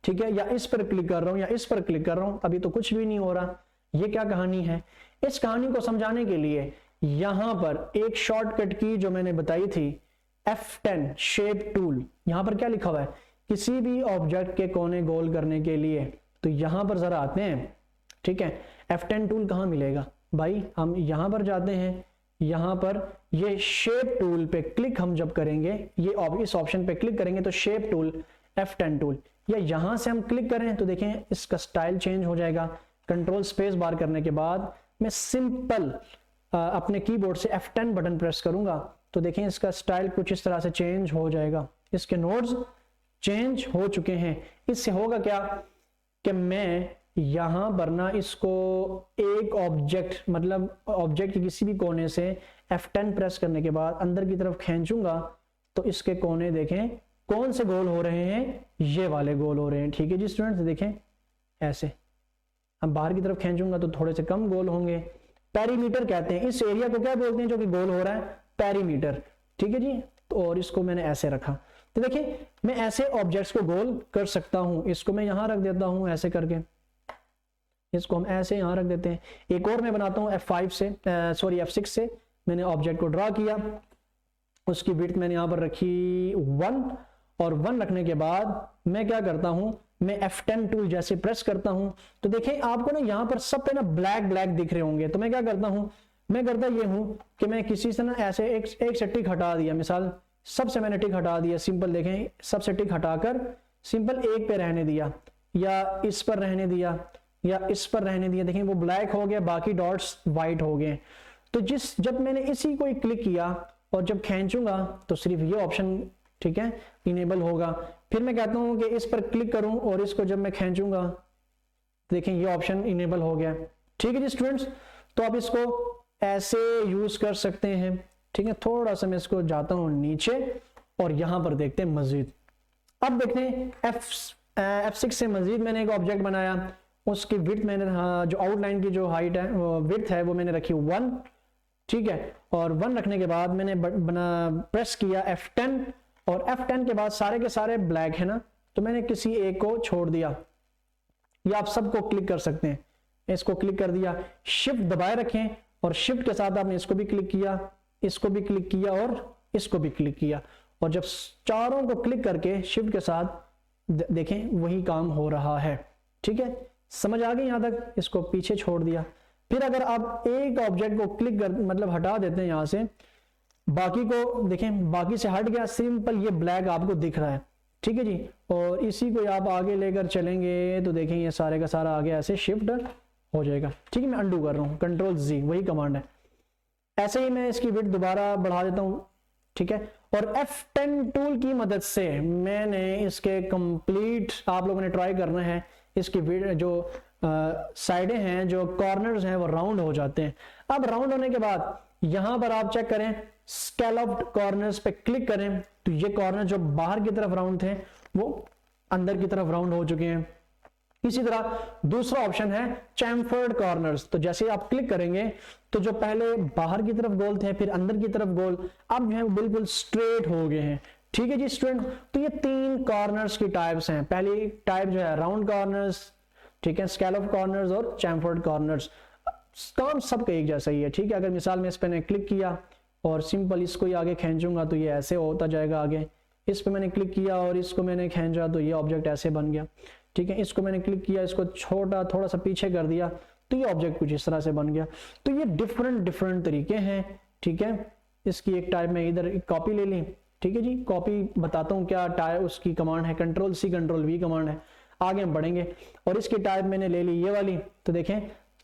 ठीक है, या इस पर क्लिक कर रहा हूं या इस पर क्लिक कर रहा हूं, अभी तो कुछ भी नहीं हो रहा। ये क्या कहानी है? इस कहानी को समझाने के लिए यहां पर एक शॉर्टकट की जो मैंने बताई थी, F10 शेप टूल। यहां पर क्या लिखा हुआ है, किसी भी ऑब्जेक्ट के कोने गोल करने के लिए। तो यहां पर जरा आते हैं, ठीक है। F10 टूल कहां मिलेगा भाई, हम यहां पर जाते हैं, यहां पर ये शेप टूल पे क्लिक हम जब करेंगे, ये इस ऑप्शन पे क्लिक करेंगे तो शेप टूल, F10 टूल, या यहां से हम क्लिक करें तो देखें इसका स्टाइल चेंज हो जाएगा। कंट्रोल स्पेस बार करने के बाद मैं सिंपल अपने कीबोर्ड से F10 बटन प्रेस करूंगा तो देखें इसका स्टाइल कुछ इस तरह से चेंज हो जाएगा। इसके नोड्स चेंज हो चुके हैं। इससे होगा क्या कि मैं यहां पर ना इसको एक ऑब्जेक्ट, मतलब ऑब्जेक्ट के किसी भी कोने से F10 प्रेस करने के बाद अंदर की तरफ खींचूंगा तो इसके कोने देखें कौन से गोल हो रहे हैं, ये वाले गोल हो रहे हैं, ठीक है जी स्टूडेंट्स। देखें ऐसे, अब बाहर की तरफ खींचूंगा तो थोड़े से कम गोल होंगे। पेरीमीटर कहते हैं इस एरिया को, क्या बोलते हैं जो कि गोल हो रहा है, पेरीमीटर, ठीक है जी। तो और इसको मैंने ऐसे रखा तो देखिए मैं ऐसे ऑब्जेक्ट्स को गोल कर सकता हूं। इसको मैं यहां रख देता हूं ऐसे करके, इसको हम ऐसे यहां रख देते हैं। एक और मैं बनाता हूं F6 से मैंने ऑब्जेक्ट को ड्रा किया, उसकी विड्थ मैंने यहां पर रखी 1, और 1 रखने के बाद मैं क्या करता हूं, मैं F10 टूल जैसे प्रेस करता हूं तो देखें आपको ना यहां पर सब पे ना ब्लैक ब्लैक दिख रहे होंगे। तो मैं क्या करता हूं, मैं करता ये हूं कि मैं किसी से ना ऐसे एक से टिक हटा दिया, मिसाल सबसे मैंने टिक हटा दिया, सिंपल देखें सबसे टिक हटाकर सिंपल एक पे रहने दिया, या इस पर रहने दिया, या इस पर रहने दिया, देखें वो ब्लैक हो गया, बाकी डॉट्स वाइट हो गए। तो जब मैंने इसी को क्लिक किया और जब खींचूंगा तो सिर्फ ये ऑप्शन, ठीक है, इनेबल होगा। फिर मैं कहता हूं कि इस पर क्लिक करूं और इसको जब मैं खींचूंगा, देखें ये ऑप्शन इनेबल हो गया। ठीक है जी स्टूडेंट्स, तो आप इसको ऐसे यूज कर सकते हैं। ठीक है, थोड़ा सा मैं इसको जाता हूं नीचे और यहां पर देखते हैं मजीद। अब देखते हैं F6 से मजीद मैंने एक ऑब्जेक्ट बनाया, उसकी विड्थ मैंने जो आउटलाइन की जो हाइट है, विड्थ है, वो मैंने रखी 1। ठीक है, और 1 रखने के बाद मैंने प्रेस किया F10, और F10 के बाद सारे के सारे ब्लैक है ना, तो मैंने किसी एक को छोड़ दिया। या आप सबको क्लिक कर सकते हैं, इसको क्लिक कर दिया, शिफ्ट दबाए रखें और शिफ्ट के साथ आपने इसको भी क्लिक किया, इसको भी क्लिक किया और इसको भी क्लिक किया, और जब चारों को क्लिक करके शिफ्ट के साथ देखें वही काम हो रहा है। ठीक है, समझ आ गई यहां तक? इसको पीछे छोड़ दिया। फिर अगर आप एक ऑब्जेक्ट को क्लिक कर मतलब हटा देते हैं यहां से, बाकी को देखें, बाकी से हट गया, सिंपल ये ब्लैक आपको दिख रहा है। ठीक है जी, और इसी को आप आगे लेकर चलेंगे तो देखें ये सारे का सारा आगे ऐसे शिफ्ट हो जाएगा। ठीक है, मैं अंडू कर रहा हूं, Ctrl+Z वही कमांड है। ऐसे ही मैं इसकी विड्थ दोबारा बढ़ा देता हूं। ठीक है, और F10 टूल की मदद से मैंने इसके कंप्लीट, आप लोगों ने ट्राई करना है, इसकी जो साइडें हैं, जो कॉर्नर्स हैं, वो राउंड हो जाते हैं। अब राउंड होने के बाद यहां पर आप चेक करें, स्कैलप्ड कॉर्नर्स पे क्लिक करें तो ये कॉर्नर जो बाहर की तरफ राउंड थे वो अंदर की तरफ राउंड हो चुके हैं। इसी तरह दूसरा ऑप्शन है चैम्फर्ड कॉर्नर्स, तो जैसे आप क्लिक करेंगे तो जो पहले बाहर की तरफ गोल थे, फिर अंदर की तरफ गोल, अब जो है बिल्कुल स्ट्रेट हो गए हैं। ठीक है जी स्टूडेंट, तो ये 3 कॉर्नर्स की टाइप्स हैं। पहली टाइप जो है राउंड कॉर्नर्स, ठीक है, स्कैलप्ड कॉर्नर्स और चैम्फर्ड कॉर्नर्स। काम सबका एक जैसा ही है। ठीक है, अगर मिसाल में इस पर क्लिक किया और सिंपल इसको ही आगे खींचूंगा तो ये ऐसे होता जाएगा आगे। इस पे मैंने क्लिक किया और इसको मैंने खींचा तो ये ऑब्जेक्ट ऐसे बन गया। ठीक है, इसको मैंने क्लिक किया, इसको छोटा थोड़ा सा पीछे कर दिया तो ये ऑब्जेक्ट कुछ इस तरह से बन गया। तो ये डिफरेंट तरीके हैं। ठीक है, इसकी एक टाइप में इधर कॉपी ले ली। ठीक है जी, कॉपी बताता हूँ क्या टाइप उसकी कमांड है, Ctrl+C Ctrl+V कमांड है। आगे हम बढ़ेंगे, और इसकी टाइप मैंने ले ली ये वाली, तो देखें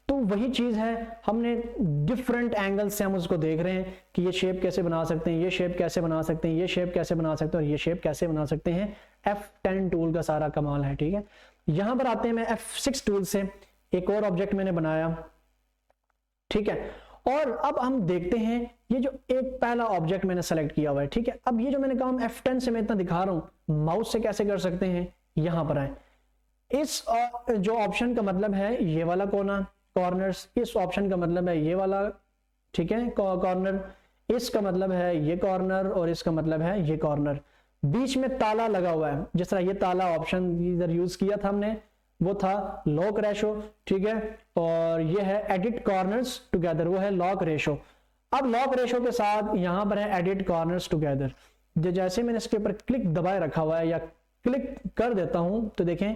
तो वही चीज है, हमने डिफरेंट एंगल से हम उसको देख रहे हैं कि ये शेप कैसे बना सकते हैं, ये शेप कैसे बना सकते हैं, ये शेप कैसे बना सकते हैं और ये शेप कैसे बना सकते हैं। F10 टूल का सारा कमाल है। ठीक है, यहां पर आते हैं, मैं F6 टूल से एक और ऑब्जेक्ट मैंने बनाया। ठीक है, और अब हम देखते हैं ये जो एक पहला ऑब्जेक्ट मैंने सेलेक्ट किया हुआ है। ठीक है, अब ये जो मैंने काम F10 से मैं इतना दिखा रहा हूं, माउस से कैसे कर सकते हैं, यहां पर आए। इस जो ऑप्शन का मतलब है ये वाला कोना कॉर्नर्स, इस ऑप्शन का मतलब है ये वाला, ठीक है, कॉर्नर, इसका मतलब है ये कॉर्नर और इसका मतलब है ये कॉर्नर। बीच में ताला लगा हुआ है, जिस तरह ये ताला ऑप्शन इधर यूज किया था हमने, वो था लॉक रेशो। ठीक है, और ये है एडिट कॉर्नर्स टुगेदर, वो है लॉक रेशो। अब लॉक रेशो के साथ यहां पर है एडिट कॉर्नर्स टुगेदर। जैसे मैंने इसके ऊपर क्लिक दबाए रखा हुआ है या क्लिक कर देता हूं तो देखें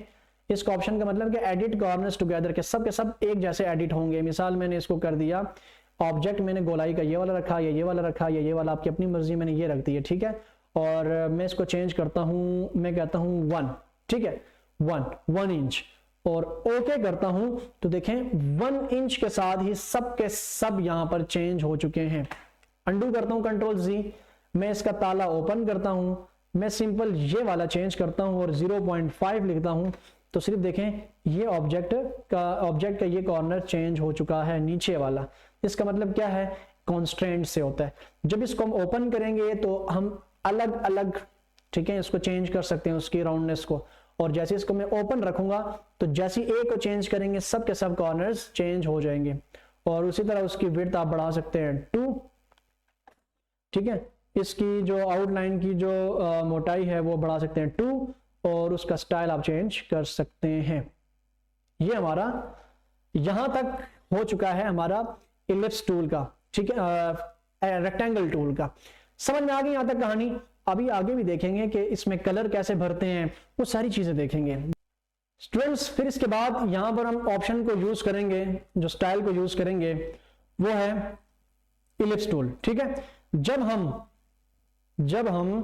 इसका ऑप्शन का मतलब कि एडिट कॉर्नर्स टुगेदर के सब एक जैसे एडिट होंगे। मिसाल मैंने इसको कर दिया ऑब्जेक्ट, मैंने गोलाई का ये वाला रखा या ये वाला रखा या ये वाला, आपकी अपनी मर्जी, मैंने ये रख दी है। ठीक है, और मैं इसको चेंज करता हूं, मैं कहता हूं 1। ठीक है, 1 इंच, और ओके करता हूं तो देखें 1 इंच के साथ ही सब के सब यहां पर चेंज हो चुके हैं। अंडू करता हूं Ctrl+Z, मैं इसका ताला ओपन करता हूं, मैं सिंपल ये वाला चेंज करता हूं और 0.5 लिखता हूं तो सिर्फ देखें ये ऑब्जेक्ट का ये कॉर्नर चेंज हो चुका है, नीचे वाला। इसका मतलब क्या है, कॉन्स्ट्रेंट से होता है। जब इसको हम ओपन करेंगे तो हम अलग अलग, ठीक है, इसको चेंज कर सकते हैं उसकी राउंडनेस को, और जैसे इसको मैं ओपन रखूंगा तो जैसे ए को चेंज करेंगे सब के सब कॉर्नर्स चेंज हो जाएंगे। और उसी तरह उसकी विड्थ आप बढ़ा सकते हैं 2। ठीक है, इसकी जो आउटलाइन की जो मोटाई है वो बढ़ा सकते हैं 2, और उसका स्टाइल आप चेंज कर सकते हैं। ये हमारा यहां तक हो चुका है हमारा इलिप्स टूल का। ठीक है, रेक्टेंगल टूल का। समझ में आ गई यहां तक कहानी? अभी आगे भी देखेंगे कि इसमें कलर कैसे भरते हैं, वो सारी चीजें देखेंगे स्टूडेंट्स। फिर इसके बाद यहां पर हम ऑप्शन को यूज करेंगे, जो स्टाइल को यूज करेंगे वो है इलिप्स टूल। ठीक है, जब हम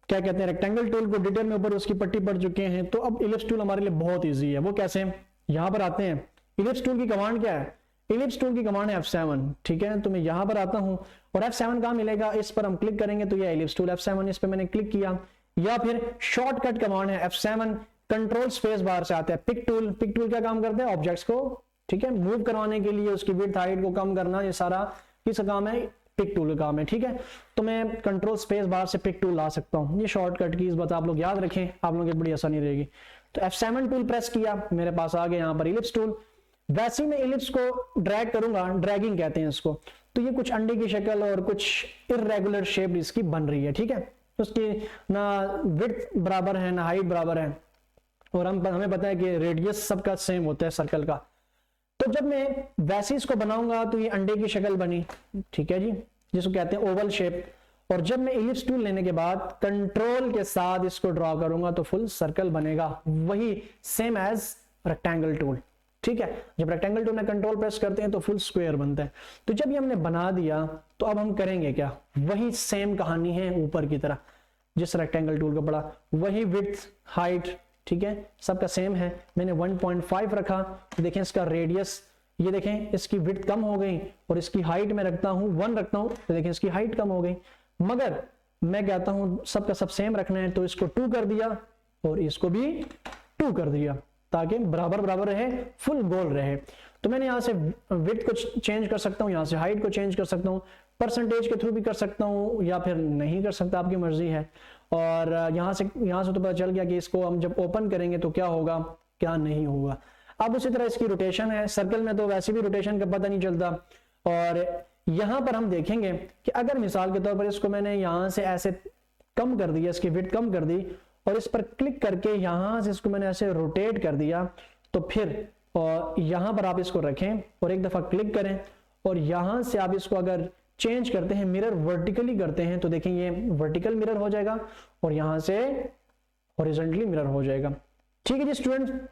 क्या कहते हैं, रेक्टेंगल टूल को डिटेल में ऊपर उसकी पट्टी पड़ चुके हैं, तो अब इलिप्स टूल हमारे लिए बहुत इजी है। वो कैसे, यहां पर आते हैं, इलिप्स टूल की कमांड क्या है, इलिप्स टूल की कमांड है F7, ठीक है। तो मैं यहां पर आता हूं और F7 कहां मिलेगा, इस पर हम क्लिक करेंगे तो ये इलिप्स टूल F7, इस पर मैंने क्लिक किया। या फिर शॉर्टकट कमांड है F7, कंट्रोल स्पेस बार से आता है पिक टूल। पिक टूल क्या काम करता है, ऑब्जेक्ट्स को, ठीक है, मूव करवाने के लिए, उसकी विड्थ हाइट को कम करना, ये सारा किसका काम है, पिक टूल का काम है, ठीक है। तो मैं कंट्रोल स्पेस बार से पिक टूल ला सकता हूं, ये शॉर्टकट की इस बात आप लोग याद रखें, आप लोगों की बड़ी आसानी रहेगी। तो F7 टूल प्रेस किया, मेरे पास आ गया यहाँ पर इलिप्स टूल। वैसे ही मैं इलिप्स को ड्रैग करूंगा, ड्रैगिंग कहते हैं इसको, तो ये कुछ अंडे की शक्ल और कुछ इररेगुलर शेप इसकी बन रही है, ठीक है। उसकी ना विड्थ बराबर है ना हाइट बराबर है, और हमें पता है कि रेडियस सबका सेम होता है सर्कल का। तो जब मैं वैसे इसको बनाऊंगा तो ये अंडे की शक्ल बनी, ठीक है जी, जिसको कहते हैं ओवल शेप। और जब मैं इलिप्स टूल लेने के बाद कंट्रोल के साथ इसको ड्रॉ करूंगा तो फुल सर्कल बनेगा, वही सेम एज रेक्टेंगल टूल, ठीक है। जब रेक्टेंगल टूल में कंट्रोल प्रेस करते हैं तो फुल स्क्वायर बनता है। तो जब ये हमने बना दिया तो अब हम करेंगे क्या, वही सेम कहानी है ऊपर की तरह, जिस रेक्टेंगल टूल का पड़ा, वही विड्थ हाइट, ठीक है, सबका सेम है। मैंने 1.5 रखा, तो देखें इसका रेडियस, ये देखें इसकी विड्थ कम हो गई, और इसकी हाइट में रखता हूं 1 रखता हूं, तो देखें इसकी हाइट कम हो गई। मगर मैं कहता हूं सबका सब सेम रखना है, तो इसको 2 कर दिया और इसको भी 2 कर दिया, ताकि बराबर बराबर रहे, फुल गोल रहे। तो मैंने यहां से विड्थ को चेंज कर सकता हूं, यहां से हाइट को चेंज कर सकता हूं, परसेंटेज के थ्रू भी कर सकता हूं, या फिर नहीं कर सकता, आपकी मर्जी है। और यहां से तो पता चल गया कि इसको हम जब ओपन करेंगे तो क्या होगा, क्या नहीं होगा। अब उसी तरह इसकी रोटेशन है, सर्कल में तो वैसे भी रोटेशन का पता नहीं चलता। और यहां पर हम देखेंगे कि अगर मिसाल के तौर पर इसको मैंने यहां से ऐसे कम कर दिया, इसकी विड्थ कम कर दी, और इस पर क्लिक करके यहां से इसको मैंने ऐसे रोटेट कर दिया, तो फिर यहां पर आप इसको रखें और एक दफा क्लिक करें, और यहां से आप इसको अगर चेंज करते हैं, मिरर वर्टिकली करते हैं, तो देखें ये वर्टिकल मिरर हो जाएगा और यहां से हॉरिजॉन्टली मिरर हो जाएगा, ठीक है जी स्टूडेंट,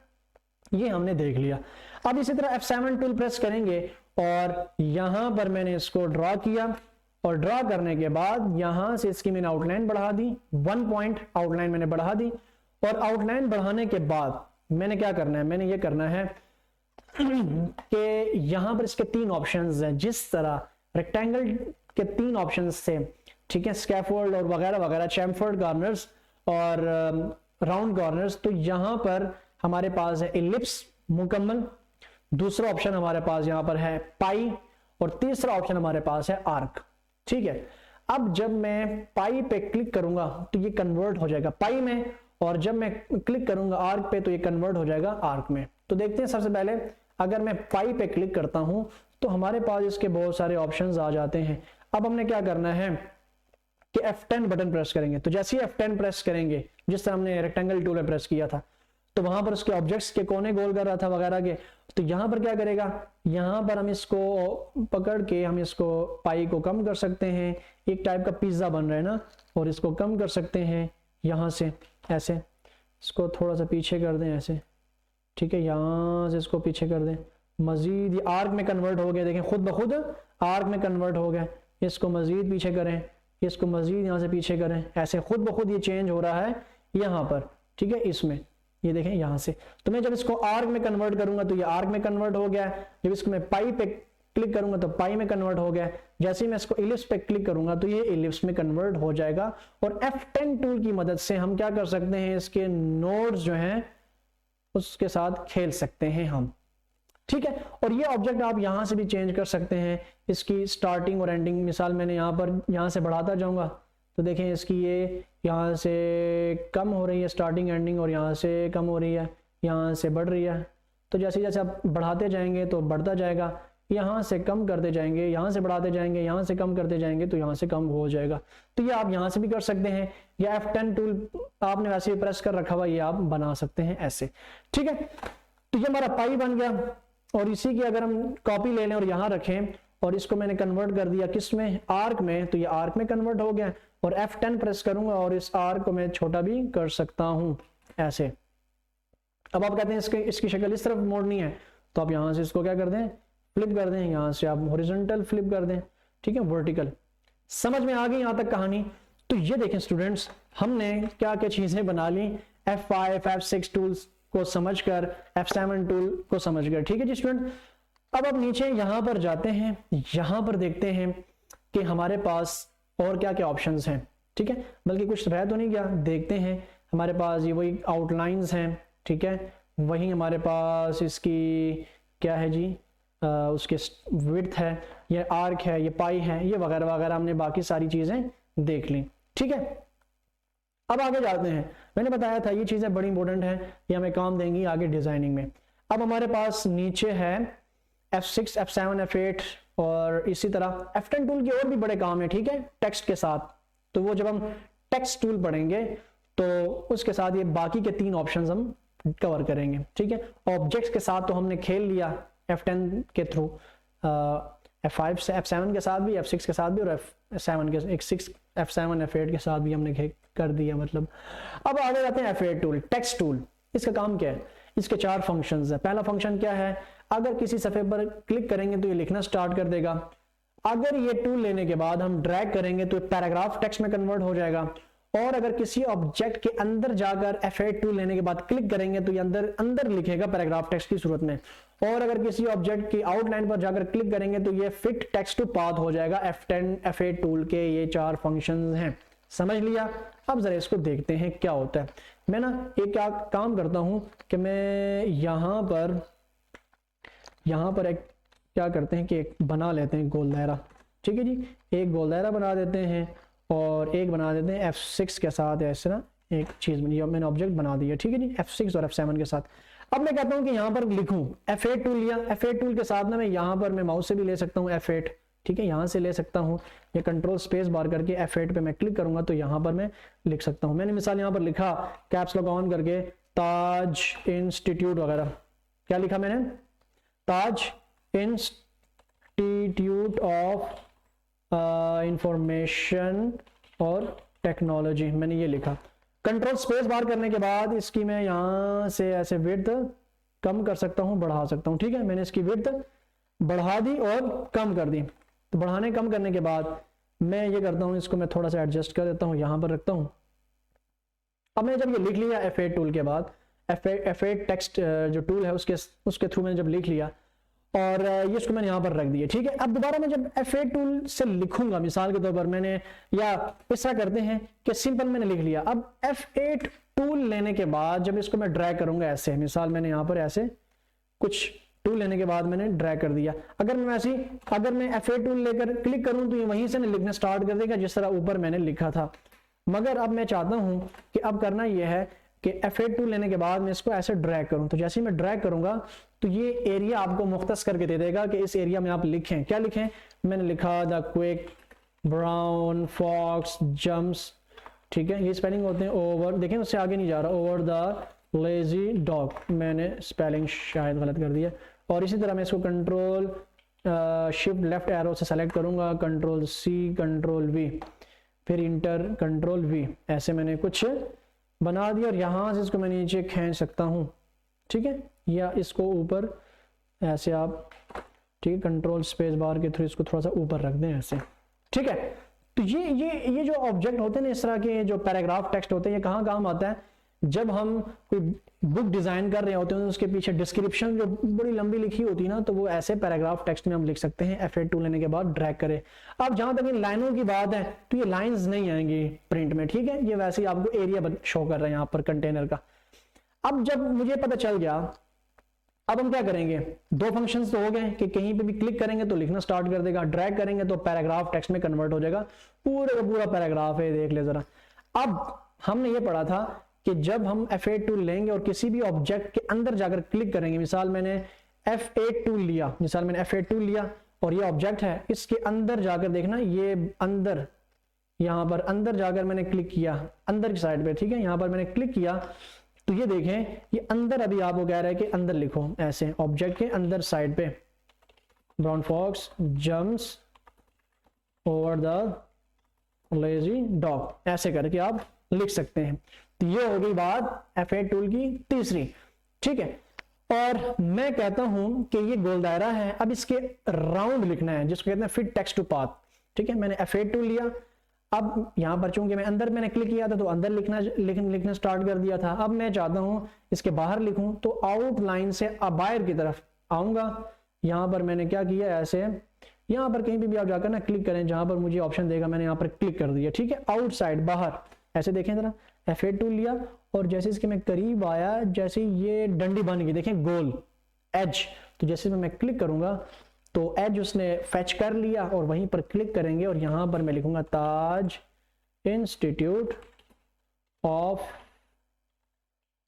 ये हमने देख लिया। अब इसी तरह F7 टूल प्रेस करेंगे और यहां पर मैंने इसको ड्रॉ किया, और ड्रॉ करने के बाद यहां से इसकी मैंने आउटलाइन बढ़ा दी, 1 पॉइंट आउटलाइन मैंने बढ़ा दी। और आउटलाइन बढ़ाने के बाद मैंने क्या करना है, मैंने ये करना है कि यहां पर इसके 3 ऑप्शंस हैं, जिस तरह रेक्टेंगल के 3 ऑप्शंस थे, ठीक है, स्कैफोल्ड और वगैरह वगैरह, चैम्फर्ड कॉर्नर्स और राउंड कॉर्नर्स। तो यहां पर हमारे पास है इलिप्स मुकम्मल, दूसरा ऑप्शन हमारे पास यहां पर है पाई, और तीसरा ऑप्शन हमारे पास है आर्क, ठीक है। अब जब मैं पाई पे क्लिक करूंगा तो ये कन्वर्ट हो जाएगा पाई में, और जब मैं क्लिक करूंगा आर्क पे तो ये कन्वर्ट हो जाएगा आर्क में। तो देखते हैं, सबसे पहले अगर मैं पाई पे क्लिक करता हूं तो हमारे पास इसके बहुत सारे ऑप्शंस आ जाते हैं। अब हमने क्या करना है कि F10 बटन प्रेस करेंगे, तो जैसे ही F10 प्रेस करेंगे, जिस तरह हमने रेक्टेंगल टूल में प्रेस किया था, तो वहां पर उसके ऑब्जेक्ट्स के कोने गोल कर रहा था वगैरह के, तो यहां पर क्या करेगा, यहां पर हम इसको पकड़ के हम इसको पाई को कम कर सकते हैं, एक टाइप का पिज्जा बन रहा है ना, और इसको कम कर सकते हैं यहां से ऐसे, इसको थोड़ा सा पीछे कर दें ऐसे, ठीक है, यहां से इसको पीछे कर दें, मजीद ये आर्क में कन्वर्ट हो गया, देखें खुद ब खुद आर्क में कन्वर्ट हो गया। इसको मजीद पीछे करें, इसको मजीद यहाँ से पीछे करें, ऐसे खुद ब खुद ये चेंज हो रहा है यहाँ पर, ठीक है, इसमें ये देखें यहाँ से। तो मैं जब इसको आर्क में कन्वर्ट करूंगा तो ये आर्क में कन्वर्ट हो गया, जब इसको मैं पाई पे क्लिक करूंगा तो पाई में कन्वर्ट हो गया, जैसे ही मैं इसको इलिप्स पे क्लिक करूंगा तो ये इलिप्स में कन्वर्ट हो जाएगा। और F10 टूल की मदद से हम क्या कर सकते हैं, इसके नोड्स जो हैं उसके साथ खेल सकते हैं हम, ठीक है। और ये ऑब्जेक्ट आप यहां से भी चेंज कर सकते हैं, इसकी स्टार्टिंग और एंडिंग। मिसाल मैंने यहाँ से बढ़ाता जाऊंगा तो देखें इसकी ये यहाँ से कम हो रही है स्टार्टिंग एंडिंग, और यहाँ से कम हो रही है, यहाँ से बढ़ रही है। तो जैसे जैसे आप बढ़ाते जाएंगे तो बढ़ता जाएगा, यहाँ से कम करते जाएंगे, यहाँ से बढ़ाते जाएंगे, यहाँ से कम करते जाएंगे तो यहाँ से कम हो जाएगा। तो ये आप यहाँ से भी कर सकते हैं, या F10 टूल आपने वैसे ही प्रेस कर रखा हुआ, ये आप बना सकते हैं ऐसे, ठीक है। तो ये हमारा पाई बन गया, और इसी की अगर हम कॉपी ले लें और यहाँ रखें, और इसको मैंने कन्वर्ट कर दिया किस में, आर्क में, तो ये आर्क में कन्वर्ट हो गया। और F10 प्रेस करूंगा और इस आर्क को मैं छोटा भी कर सकता हूं ऐसे। अब आप कहते हैं इसकी शक्ल इस तरफ मोड़नी है, तो आप यहां से इसको क्या कर दें, फ्लिप कर दें, यहां से आप हॉरिजॉन्टल फ्लिप कर दें, ठीक है, वर्टिकल। समझ में आ गई यहां तक कहानी। तो ये देखें स्टूडेंट्स, हमने क्या क्या चीजें बना ली, F5 F6 टूल्स को समझकर, F7 टूल को समझकर। ठीक है जी स्टूडेंट, अब आप नीचे यहां पर जाते हैं, यहां पर देखते हैं कि हमारे पास और क्या क्या ऑप्शंस हैं। ठीक है, बल्कि कुछ रह तो नहीं गया, देखते हैं। हमारे पास ये वही आउटलाइंस हैं, ठीक है, वही हमारे पास इसकी क्या है जी, उसके विड्थ है, ये आर्क है, ये पाई है, ये वगैरह वगैरह, हमने बाकी सारी चीजें देख ली। ठीक है, अब आगे जाते हैं। मैंने बताया था ये चीजें बड़ी इंपॉर्टेंट हैं, ये हमें काम देंगी आगे डिजाइनिंग में। अब हमारे पास नीचे है F6, F7, F8 और इसी तरह F10 टूल के और भी बड़े काम है। ठीक है, टेक्स्ट के साथ, तो वो जब हम टेक्स्ट टूल पढ़ेंगे तो उसके साथ ये बाकी के 3 ऑप्शंस हम कवर करेंगे। ठीक है, ऑब्जेक्ट्स के साथ तो हमने खेल लिया F10 के थ्रू, F5 से F7 के साथ भी, F6 के साथ भी, और F7 के F7 F8 के साथ भी हमने कर दिया मतलब। अब आगे जाते हैं F8 टूल, टेक्स्ट टूल। इसका काम क्या है? इसके 4 फंक्शंस है। पहला फंक्शन क्या है? अगर किसी सफ़े पर क्लिक करेंगे तो ये लिखना स्टार्ट कर देगा। अगर ये टूल लेने के बाद हम ड्रैग करेंगे तो पैराग्राफ टेक्स्ट में कन्वर्ट हो जाएगा। और अगर किसी ऑब्जेक्ट के अंदर जाकर F8 टूल लेने के बाद क्लिक करेंगे तो ये अंदर लिखेगा पैराग्राफ टेक्स्ट की सूरत में। और अगर किसी ऑब्जेक्ट की आउटलाइन पर जाकर क्लिक करेंगे तो ये फिट टेक्स्ट टू पाथ हो जाएगा। F8 टूल के ये 4 फंक्शंस हैं, समझ लिया। अब जरा इसको देखते हैं क्या होता है। मैं ना एक क्या काम करता हूं कि मैं यहां पर एक क्या करते हैं कि एक बना लेते हैं गोल दायरा। ठीक है जी, एक गोल दायरा बना देते हैं और एक बना देते हैं F6 के साथ, ऐसे ना एक चीज बनी, मैंने ऑब्जेक्ट बना दिया। ठीक है जी, F6 और F7 के साथ। अब मैं कहता हूं कि यहां पर लिखूं, F8 टूल लिया, F8 टूल के साथ ना मैं यहां पर मैं माउस से भी ले सकता हूं F8। ठीक है, यहां से ले सकता हूं, या कंट्रोल स्पेस बार करके F8 पे मैं क्लिक करूंगा तो यहां पर मैं लिख सकता हूं। मैंने मिसाल यहां पर लिखा कैप्स लॉक ऑन करके ताज इंस्टीट्यूट वगैरह। क्या लिखा मैंने? ताज इंस्टीट्यूट ऑफ इंफॉर्मेशन और टेक्नोलॉजी, मैंने ये लिखा। कंट्रोल स्पेस बार करने के बाद इसकी मैं यहां से ऐसे विड्थ कम कर सकता हूं, बढ़ा सकता हूं। ठीक है, मैंने इसकी विड्थ बढ़ा दी और कम कर दी। तो बढ़ाने कम करने के बाद मैं ये करता हूं, इसको मैं थोड़ा सा एडजस्ट कर देता हूं, यहां पर रखता हूं। अब मैंने जब ये लिख लिया F8 टूल के बाद, F8 टेक्स्ट जो टूल है उसके थ्रू मैंने जब लिख लिया और ये इसको मैंने यहाँ पर रख दिया। ठीक है, अब दोबारा मैं जब F8 टूल से लिखूंगा, मिसाल के तौर पर मैंने, या इस तरह करते हैं कि सिंपल मैंने लिख लिया। अब F8 टूल लेने के बाद जब इसको मैं ड्रैग करूंगा ऐसे, मिसाल मैंने यहाँ पर ऐसे कुछ टूल लेने के बाद मैंने ड्रैग कर दिया। अगर मैं F8 टूल लेकर क्लिक करूं तो ये वहीं से लिखना स्टार्ट कर देगा जिस तरह ऊपर मैंने लिखा था। मगर अब मैं चाहता हूं कि अब करना यह है कि F8 टूल लेने के बाद मैं इसको ऐसे ड्रैग करूं, तो जैसे ही मैं ड्रैग करूंगा तो ये एरिया आपको मुख्तस करके दे देगा कि इस एरिया में आप लिखें। क्या लिखें? मैंने लिखा the quick brown fox jumps. ठीक है, ये स्पेलिंग होते हैं ओवर, देखें उससे आगे नहीं जा रहा, ओवर द लेजी डॉग, मैंने स्पेलिंग शायद गलत कर दिया। और इसी तरह मैं इसको कंट्रोल शिफ्ट लेफ्ट एरो से सेलेक्ट करूंगा, कंट्रोल C कंट्रोल V, फिर इंटर कंट्रोल V, ऐसे मैंने कुछ बना दिया। और यहां से इसको मैं नीचे खींच सकता हूं। ठीक है, या इसको ऊपर ऐसे आप, ठीक है, कंट्रोल स्पेस बार के थ्रू इसको थोड़ा सा ऊपर रख दें ऐसे। ठीक है, तो ये जो ऑब्जेक्ट होते हैं ना, इस तरह के जो पैराग्राफ टेक्स्ट होते हैं, ये कहाँ काम आता है? जब हम कोई बुक डिजाइन कर रहे होते हैं, उसके पीछे डिस्क्रिप्शन जो बड़ी लंबी लिखी होती है ना, तो वो ऐसे पैराग्राफ टेक्स्ट में हम लिख सकते हैं। F8 टूल लेने के बाद ड्रैग करें। अब जहां तक इन लाइनों की बात है तो ये लाइंस नहीं आएंगी प्रिंट में। ठीक है, ये वैसे ही आपको एरिया शो कर रहा है यहाँ पर कंटेनर का। अब जब मुझे पता चल गया, अब हम क्या करेंगे? 2 फंक्शंस तो हो गए कि कहीं पे भी क्लिक करेंगे तो लिखना स्टार्ट कर देगा, ड्रैग करेंगे तो पैराग्राफ टेक्स्ट में कन्वर्ट हो जाएगा। पूरा का पूरा पैराग्राफ है, देख ले जरा। अब हमने ये पढ़ा था कि जब हम F8 टूल लेंगे और किसी भी ऑब्जेक्ट के अंदर जाकर क्लिक करेंगे, मिसाल मैंने F8 टूल लिया और ये ऑब्जेक्ट है, इसके अंदर जाकर देखना, ये अंदर, यहां पर अंदर जाकर मैंने क्लिक किया अंदर की साइड पे। ठीक है, यहां पर मैंने क्लिक किया तो ये देखें, ये अंदर अभी आपको कह रहा है कि अंदर लिखो, ऐसे ऑब्जेक्ट के अंदर साइड पे, brown fox jumps over the lazy dog, ऐसे करके आप लिख सकते हैं। तो ये हो गई बात F8 टूल की तीसरी। ठीक है, और मैं कहता हूं कि ये गोल दायरा है, अब इसके राउंड लिखना है, जिसको कहते हैं फिट टेक्स्ट टू पाथ। ठीक है, मैंने F8 टूल लिया, अब यहाँ पर चूंकि मैं अंदर मैंने क्लिक किया था तो अंदर लिखना स्टार्ट कर दिया था। अब मैं चाहता हूँ इसके बाहर लिखूं, तो आउटलाइन से बाहर की तरफ आऊंगा। यहाँ पर मैंने क्या किया, ऐसे यहाँ पर कहीं भी आप जाकर ना क्लिक करें, जहां पर मुझे ऑप्शन देगा मैंने यहाँ पर क्लिक कर दिया, ठीक है। आउटसाइड, बाहर, ऐसे देखें जरा, F8 टूल लिया और जैसे इसके मैं करीब आया, जैसे ये डंडी बन गई, देखें गोल एज, तो जैसे मैं क्लिक करूंगा तो एज उसने फेच कर लिया और वहीं पर क्लिक करेंगे और यहां पर मैं लिखूंगा ताज इंस्टीट्यूट ऑफ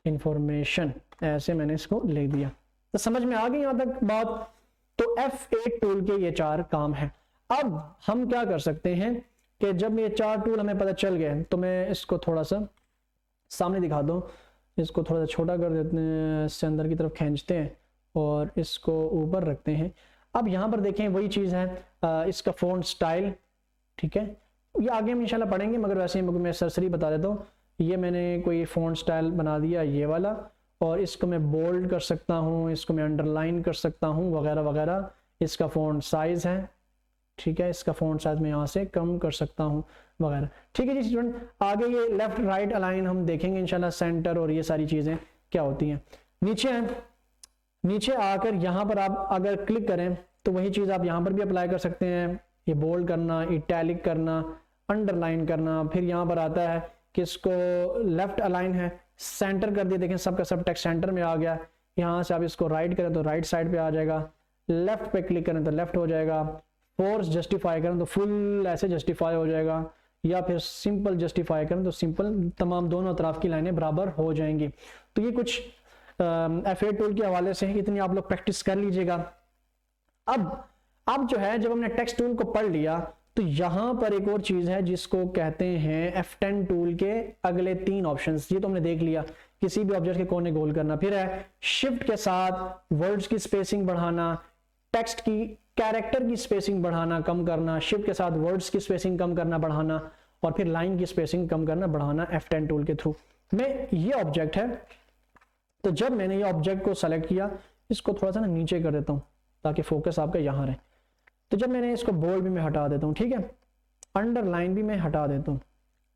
इंफॉर्मेशन, ऐसे मैंने इसको लिख दिया। तो समझ में आ गई यहां तक बात। तो F8 टूल के ये 4 काम है। अब हम क्या कर सकते हैं कि जब ये 4 टूल हमें पता चल गए तो मैं इसको थोड़ा सा सामने दिखा दूं, इसको थोड़ा सा छोटा कर देते हैं, इससे अंदर की तरफ खींचते हैं और इसको ऊपर रखते हैं। अब यहाँ पर देखें वही चीज़ है, इसका फ़ॉन्ट स्टाइल, ठीक है, ये आगे हम इंशाल्लाह पढ़ेंगे, मगर वैसे ही मैं सरसरी बता देता हूँ। ये मैंने कोई फ़ॉन्ट स्टाइल बना दिया ये वाला, और इसको मैं बोल्ड कर सकता हूँ, इसको मैं अंडरलाइन कर सकता हूँ वगैरह वगैरह। इसका फ़ॉन्ट साइज़ है, ठीक है, इसका फ़ॉन्ट साइज़ मैं यहाँ से कम कर सकता हूँ वगैरह, ठीक है जी स्टूडेंट। आगे ये लेफ़्ट राइट अलाइन हम देखेंगे इंशाल्लाह, सेंटर और ये सारी चीज़ें क्या होती हैं। नीचे आकर यहाँ पर आप अगर क्लिक करें तो वही चीज़ आप यहाँ पर भी अप्लाई कर सकते हैं। ये बोल्ड करना, इटैलिक करना, अंडरलाइन करना। फिर यहाँ पर आता है कि इसको लेफ्ट अलाइन है, सेंटर कर दिया, देखें सबका सब टेक्स्ट सेंटर में आ गया। यहाँ से आप इसको राइट करें तो राइट साइड पे आ जाएगा, लेफ्ट पे क्लिक करें तो लेफ्ट हो जाएगा, फोर्स जस्टिफाई करें तो फुल ऐसे जस्टिफाई हो जाएगा, या फिर सिंपल जस्टिफाई करें तो सिंपल, तमाम दोनों तरफ की लाइनें बराबर हो जाएंगी। तो ये कुछ F8 टूल के हवाले से इतनी आप लोग प्रैक्टिस कर लीजिएगा। अब जो है, जब हमने टेक्स्ट टूल को पढ़ लिया तो यहां पर एक और चीज है जिसको कहते हैं F10 टूल के अगले 3 ऑप्शंस। ये तो हमने देख लिया, किसी भी ऑब्जेक्ट के कोने गोल करना। फिर है शिफ्ट के साथ वर्ड्स की स्पेसिंग बढ़ाना, टेक्स्ट की कैरेक्टर की स्पेसिंग बढ़ाना कम करना, शिफ्ट के साथ वर्ड्स की स्पेसिंग कम करना बढ़ाना, और फिर लाइन की स्पेसिंग कम करना बढ़ाना F10 टूल के थ्रू में। ये ऑब्जेक्ट है, तो जब मैंने ये ऑब्जेक्ट को सेलेक्ट किया, इसको थोड़ा सा ना नीचे कर देता हूं ताकि फोकस आपका यहां रहे। तो जब मैंने इसको बोल्ड भी मैं हटा देता हूं, ठीक है, अंडरलाइन भी मैं हटा देता हूं।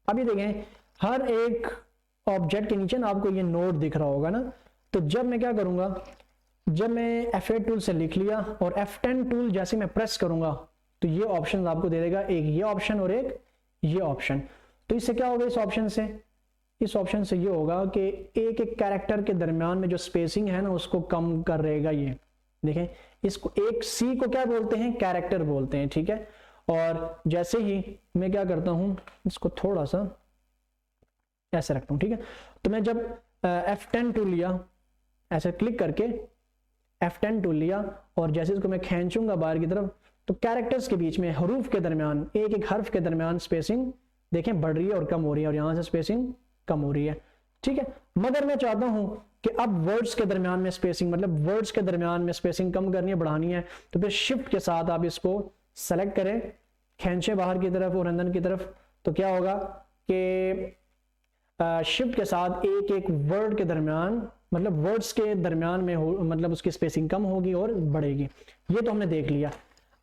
अब ये देखें, हर एक ऑब्जेक्ट के नीचे ना आपको ये नोट दिख रहा होगा ना। तो जब मैं क्या करूंगा, जब मैं F8 टूल से लिख लिया और F10 टूल जैसे मैं प्रेस करूंगा तो ये ऑप्शन आपको दे देगा, एक ये ऑप्शन और एक ये ऑप्शन। तो इससे क्या होगा, इस ऑप्शन से ये होगा कि एक एक कैरेक्टर के दरमियान में जो स्पेसिंग है ना उसको कम कर रहेगा। ये देखें, इसको एक सी को क्या बोलते हैं, कैरेक्टर बोलते हैं, ठीक है। और जैसे ही मैं क्या करता हूं, इसको थोड़ा सा ऐसे रखता हूं, ठीक है। तो मैं जब F10 टूल लिया, ऐसे क्लिक करके F10 टूल लिया और जैसे इसको मैं खींचूंगा बाहर की तरफ, तो कैरेक्टर्स के बीच में, हरूफ के दरमियान, एक एक हर्फ के दरमियान स्पेसिंग देखें बढ़ रही है और कम हो रही है, और यहां से स्पेसिंग कम हो रही है, ठीक है। मगर मैं चाहता हूं कि अब वर्ड्स के दरमियान में स्पेसिंग, मतलब वर्ड्स के दरमियान में स्पेसिंग कम करनी है, बढ़ानी है, तो फिर शिफ्ट के साथ आप इसको सेलेक्ट करें, खींचे बाहर की तरफ और अंदर की तरफ। तो क्या होगा कि शिफ्ट के साथ एक एक वर्ड के दरमियान, मतलब वर्ड्स के दरमियान में हो, मतलब उसकी स्पेसिंग कम होगी और बढ़ेगी। ये तो हमने देख लिया।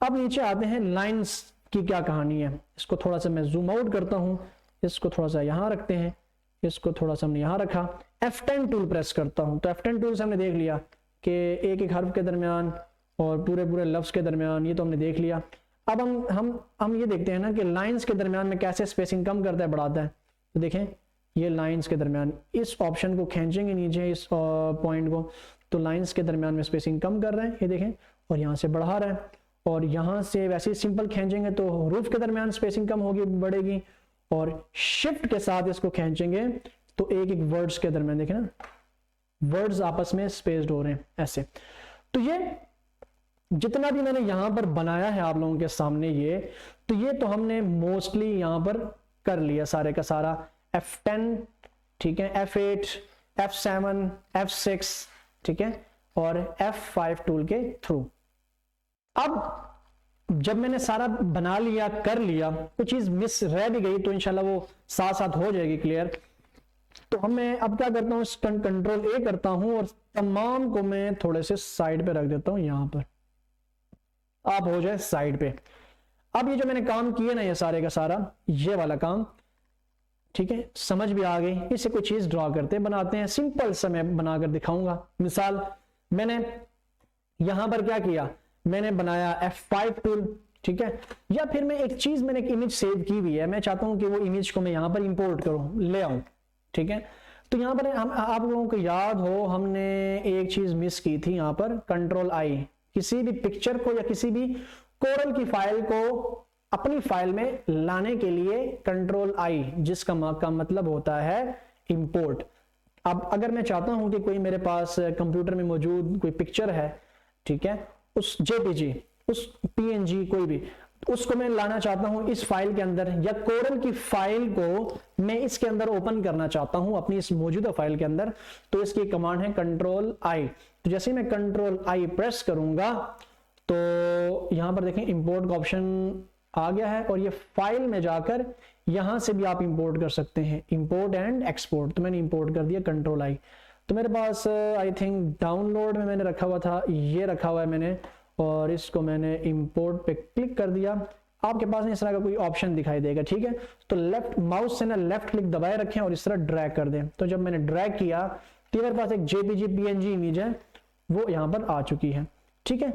अब नीचे आते हैं, लाइंस की क्या कहानी है। इसको थोड़ा सा मैं जूम आउट करता हूं, इसको थोड़ा सा यहां रखते हैं, इसको थोड़ा सा हमने यहां रखा, F10 टूल प्रेस करता हूं। तो F10 टूल से हमने देख लिया कि एक एक हर्फ के दरमियान और पूरे पूरे लफ्ज के दरमियान, ये तो हमने देख लिया। अब हम ये देखते हैं ना कि लाइंस के दरमियान में कैसे स्पेसिंग कम करता है, बढ़ाता है। तो देखें, ये लाइंस के दरमियान, इस ऑप्शन को खींचेंगे नीचे, इस पॉइंट को, तो लाइंस के दरमियान में स्पेसिंग कम कर रहे हैं, ये देखें, और यहाँ से बढ़ा रहा है। और यहाँ से वैसे ही सिंपल खींचेंगे तो हरूफ के दरमियान स्पेसिंग कम होगी, बढ़ेगी, और शिफ्ट के साथ इसको खींचेंगे तो एक एक वर्ड्स के दरमियान देखें ना, वर्ड्स आपस में स्पेस्ड हो रहे हैं ऐसे। तो ये जितना भी मैंने यहां पर बनाया है आप लोगों के सामने, ये तो हमने मोस्टली यहां पर कर लिया सारे का सारा। F10, ठीक है, F8, F7, F6, ठीक है, और F5 टूल के थ्रू। अब जब मैंने सारा बना लिया, कर लिया, कुछ चीज मिस रह भी गई तो इंशाल्लाह वो साथ साथ हो जाएगी क्लियर। तो मैं अब क्या करता हूँ, कंट्रोल A करता हूं और तमाम को मैं थोड़े से साइड पे रख देता हूं, यहां पर आप हो जाए साइड पे। अब ये जो मैंने काम किए ना, ये सारे का सारा ये वाला काम, ठीक है, समझ भी आ गई। इससे कोई चीज ड्रॉ करते बनाते हैं, सिंपल सा मैं बनाकर दिखाऊंगा। मिसाल मैंने यहां पर क्या किया, मैंने बनाया F5 टूल, ठीक है, या फिर मैं एक चीज, मैंने एक इमेज सेव की हुई है, मैं चाहता हूं कि वो इमेज को मैं यहां पर इंपोर्ट करूं, ले आऊं, ठीक है। तो यहां पर हम, आप लोगों को याद हो, हमने एक चीज मिस की थी यहां पर, Ctrl+I, किसी भी पिक्चर को या किसी भी कोरल की फाइल को अपनी फाइल में लाने के लिए Ctrl+I, जिसका का मतलब होता है इंपोर्ट। अब अगर मैं चाहता हूं कि कोई मेरे पास कंप्यूटर में मौजूद कोई पिक्चर है, ठीक है, उस JPG, उस PNG, कोई भी, उसको मैं लाना चाहता हूं इस फाइल के अंदर, या कोरल की फाइल को मैं इसके अंदर ओपन करना चाहता हूं अपनी इस मौजूदा फाइल के अंदर, तो इसकी कमांड है Ctrl+I। तो जैसे मैं Ctrl+I प्रेस करूंगा तो यहां पर देखें इंपोर्ट का ऑप्शन आ गया है, और ये फाइल में जाकर यहां से भी आप इंपोर्ट कर सकते हैं, इंपोर्ट एंड एक्सपोर्ट। तो मैंने इंपोर्ट कर दिया Ctrl+I। तो मेरे पास आई थिंक डाउनलोड में मैंने रखा हुआ था, ये रखा हुआ है मैंने, और इसको मैंने इंपोर्ट पे क्लिक कर दिया। आपके पास इस तरह का कोई ऑप्शन दिखाई देगा, ठीक है, तो लेफ्ट माउस से ना लेफ्ट क्लिक दबाए रखें और इस तरह ड्रैग कर दें। तो जब मैंने ड्रैग किया तो मेरे पास एक JPG PNG इमेज है, वो यहां पर आ चुकी है, ठीक है।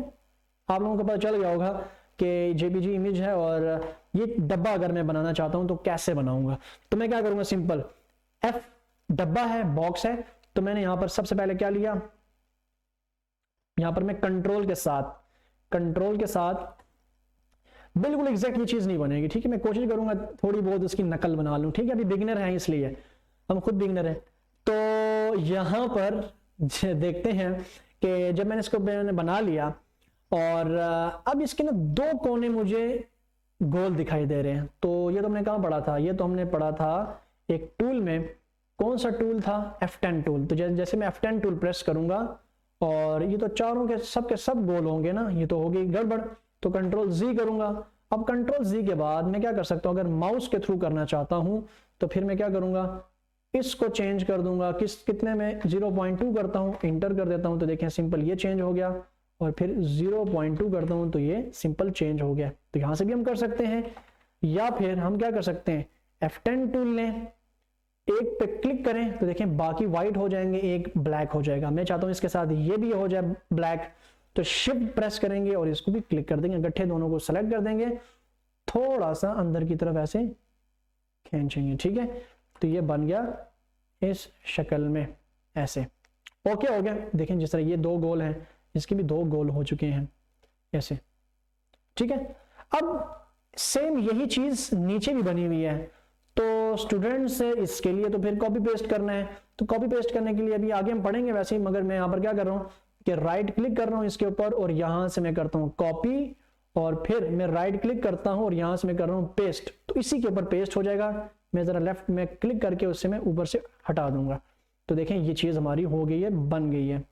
आप लोगों को पता चल गया होगा कि JPG इमेज है, और ये डब्बा अगर मैं बनाना चाहता हूं तो कैसे बनाऊंगा। तो मैं क्या करूंगा, सिंपल F, डब्बा है, बॉक्स है, तो मैंने यहां पर सबसे पहले क्या लिया, यहां पर मैं कंट्रोल के साथ बिल्कुल एग्जैक्ट ये चीज नहीं बनेगी, ठीक है, मैं कोशिश करूंगा थोड़ी बहुत इसकी नकल बना लूं, ठीक है, अभी बिगिनर है इसलिए, हम खुद बिगिनर है। तो यहां पर देखते हैं कि जब मैंने इसको बना लिया, और अब इसके ना दो कोने मुझे गोल दिखाई दे रहे हैं। तो ये तो हमने कहां पढ़ा था, ये तो हमने पढ़ा था एक टूल में, कौन सा टूल था, F10 टूल। तो जैसे मैं F10 टूल प्रेस करूंगा और ये तो चारों के सब गोल होंगे ना, ये तो होगी गड़बड़। तो Ctrl+Z करूंगा। अब Ctrl+Z के बाद मैं क्या कर सकता हूं, अगर माउस के थ्रू करना चाहता हूं तो फिर मैं क्या करूंगा, इसको चेंज कर दूंगा, कितने में 0.2 करता हूं, इंटर कर देता हूं, तो देखें सिंपल ये चेंज हो गया, और फिर 0.2 करता हूं तो ये सिंपल चेंज हो गया। तो यहां से भी हम कर सकते हैं, या फिर हम क्या कर सकते हैं, F10 टूल लें, एक पे क्लिक करें तो देखें बाकी व्हाइट हो जाएंगे, एक ब्लैक हो जाएगा। मैं चाहता हूं इसके साथ ये भी हो जाए ब्लैक, तो शिफ्ट प्रेस करेंगे और इसको भी क्लिक कर देंगे, गट्ठे दोनों को सेलेक्ट कर देंगे, थोड़ा सा अंदर की तरफ ऐसे खींचेंगे, ठीक है, तो ये बन गया इस शक्ल में ऐसे। ओके हो गया। देखें जिस तरह ये दो गोल हैं, इसके भी दो गोल हो चुके हैं ऐसे, ठीक है। अब सेम यही चीज नीचे भी बनी हुई है, तो स्टूडेंट्स इसके लिए तो फिर कॉपी पेस्ट करना है। तो कॉपी पेस्ट करने के लिए अभी आगे हम पढ़ेंगे वैसे ही, मगर मैं यहाँ पर क्या कर रहा हूँ कि राइट क्लिक कर रहा हूँ इसके ऊपर, और यहां से मैं करता हूँ कॉपी, और फिर मैं राइट क्लिक करता हूँ और यहां से मैं कर रहा हूँ पेस्ट, तो इसी के ऊपर पेस्ट हो जाएगा। मैं जरा लेफ्ट में क्लिक करके उससे मैं ऊपर से हटा दूंगा, तो देखें ये चीज हमारी हो गई है, बन गई है,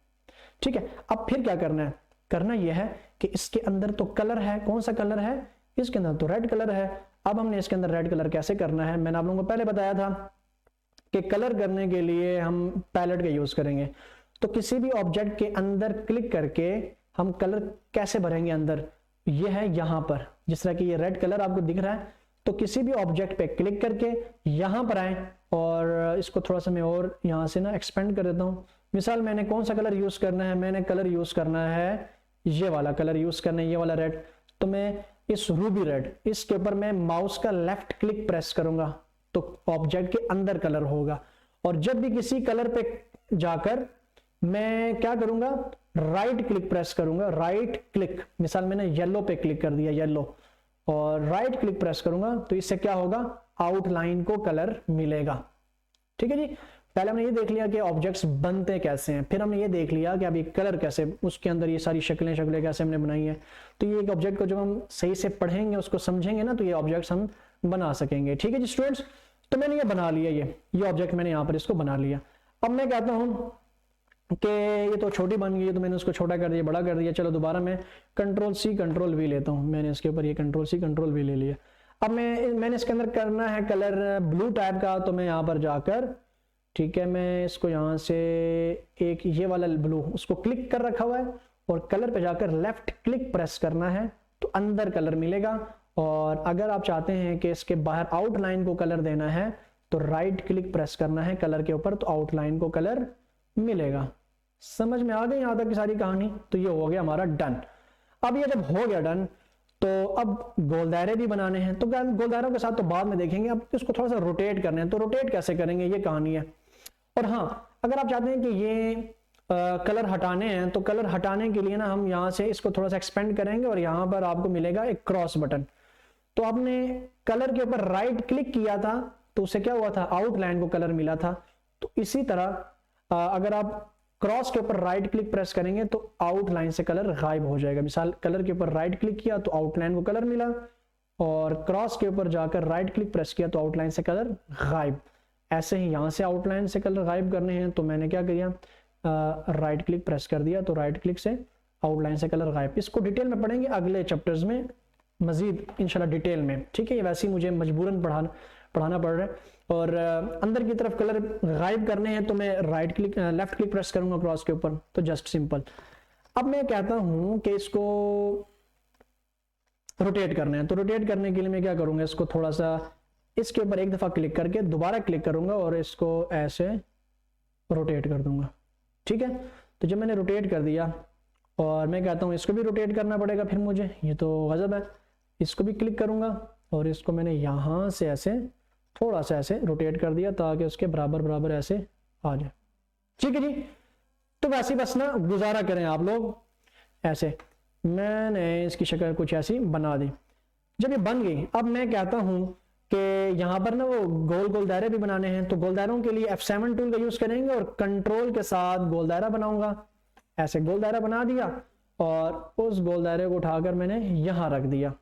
ठीक है। अब फिर क्या करना है, करना यह है कि इसके अंदर तो कलर है, कौन सा कलर है, इसके अंदर तो रेड कलर है। अब हमने इसके अंदर रेड कलर कैसे करना है, मैंने आप लोगों को पहले बताया था कि कलर करने के लिए हम पैलेट का यूज करेंगे। तो किसी भी ऑब्जेक्ट के अंदर क्लिक करके हम कलर कैसे भरेंगे अंदर, ये है यहां पर, जिस तरह की ये रेड कलर आपको दिख रहा है, तो किसी भी ऑब्जेक्ट पे क्लिक करके यहां पर आए, और इसको थोड़ा सा मैं और यहां से ना एक्सपेंड कर देता हूं। मिसाल मैंने कौन सा कलर यूज करना है, मैंने कलर यूज करना है, ये वाला कलर यूज करना है, ये वाला रेड। तो मैं इस रूबी रेड, इसके ऊपर मैं माउस का लेफ्ट क्लिक प्रेस करूंगा तो ऑब्जेक्ट के अंदर कलर होगा। और जब भी किसी कलर पे जाकर मैं क्या करूंगा, राइट क्लिक प्रेस करूंगा, राइट क्लिक, मिसाल मैंने येलो पे क्लिक कर दिया, येलो, और राइट क्लिक प्रेस करूंगा तो इससे क्या होगा, आउटलाइन को कलर मिलेगा, ठीक है जी। पहले हमने ये देख लिया कि ऑब्जेक्ट्स बनते कैसे हैं, फिर हमने ये देख लिया कि अभी कलर कैसे, उसके अंदर ये सारी शक्लें कैसे हमने बनाई है। तो ये एक ऑब्जेक्ट को जब हम सही से पढ़ेंगे, उसको समझेंगे ना, तो ये ऑब्जेक्ट्स हम बना सकेंगे, ठीक है जी स्टूडेंट्स। तो मैंने ये बना लिया, ये ऑब्जेक्ट मैंने यहाँ पर इसको बना लिया। अब मैं कहता हूँ कि ये तो छोटी बन गई है, तो मैंने उसको छोटा कर दिया, बड़ा कर दिया, चलो दोबारा मैं Ctrl+C Ctrl+V लेता हूँ। मैंने इसके ऊपर ये Ctrl+C Ctrl+V ले लिया। अब मैंने इसके अंदर करना है कलर ब्लू टाइप का, तो मैं यहाँ पर जाकर, ठीक है, मैं इसको यहाँ से एक ये वाला ब्लू, उसको क्लिक कर रखा हुआ है, और कलर पे जाकर लेफ्ट क्लिक प्रेस करना है तो अंदर कलर मिलेगा, और अगर आप चाहते हैं कि इसके बाहर आउटलाइन को कलर देना है तो राइट क्लिक प्रेस करना है कलर के ऊपर, तो आउटलाइन को कलर मिलेगा। समझ में आ गई यहाँ तक की सारी कहानी? तो ये हो गया हमारा डन। अब ये जब हो गया डन तो अब गोल दायरे भी बनाने हैं, तो गोल दायरों के साथ तो बाद में देखेंगे, अब इसको थोड़ा सा रोटेट करने हैं। तो रोटेट कैसे करेंगे ये कहानी है। और हाँ, अगर आप चाहते हैं कि ये कलर हटाने हैं तो कलर हटाने के लिए ना हम यहाँ से इसको थोड़ा सा एक्सपेंड करेंगे और यहाँ पर आपको मिलेगा एक क्रॉस बटन। तो आपने कलर के ऊपर राइट क्लिक किया था तो उससे क्या हुआ था, आउटलाइन को कलर मिला था। तो इसी तरह अगर आप क्रॉस के ऊपर राइट क्लिक प्रेस करेंगे तो आउटलाइन से कलर गायब हो जाएगा। मिसाल कलर के ऊपर राइट क्लिक किया तो आउटलाइन को कलर मिला, और क्रॉस के ऊपर जाकर राइट क्लिक प्रेस किया तो आउटलाइन से कलर गायब। ऐसे ही यहाँ से आउटलाइन से कलर गायब करने हैं तो मैंने क्या किया, राइट क्लिक प्रेस कर दिया तो राइट क्लिक से आउटलाइन से कलर गायब। इसको डिटेल में पढ़ेंगे अगले चैप्टर्स में मजीद इंशाल्लाह डिटेल में, ठीक है। ये वैसे ही मुझे मजबूरन पढ़ाना पड़ रहा है। और अंदर की तरफ कलर गायब करने हैं तो मैं लेफ्ट क्लिक प्रेस करूंगा क्रॉस के ऊपर, तो जस्ट सिंपल। अब मैं कहता हूं कि इसको रोटेट करना है, तो रोटेट करने के लिए मैं क्या करूंगा, इसको थोड़ा सा इसके ऊपर एक दफा क्लिक करके दोबारा क्लिक करूंगा और इसको ऐसे रोटेट कर दूंगा, ठीक है। तो जब मैंने रोटेट कर दिया और मैं कहता हूं इसको भी रोटेट करना पड़ेगा फिर मुझे, ये तो गजब है। इसको भी क्लिक करूंगा और इसको मैंने यहां से ऐसे थोड़ा सा ऐसे रोटेट कर दिया ताकि उसके बराबर बराबर ऐसे आ जाए, ठीक है जी। तो वैसे बस ना गुजारा करें आप लोग ऐसे। मैंने इसकी शक्ल कुछ ऐसी बना दी। जब ये बन गई, अब मैं कहता हूं कि यहाँ पर ना वो गोल गोल दायरे भी बनाने हैं, तो गोल दायरों के लिए F7 टूल का यूज करेंगे और कंट्रोल के साथ गोल दायरा बनाऊंगा। ऐसे गोल दायरा बना दिया और उस गोल दायरे को उठाकर मैंने यहां रख दिया,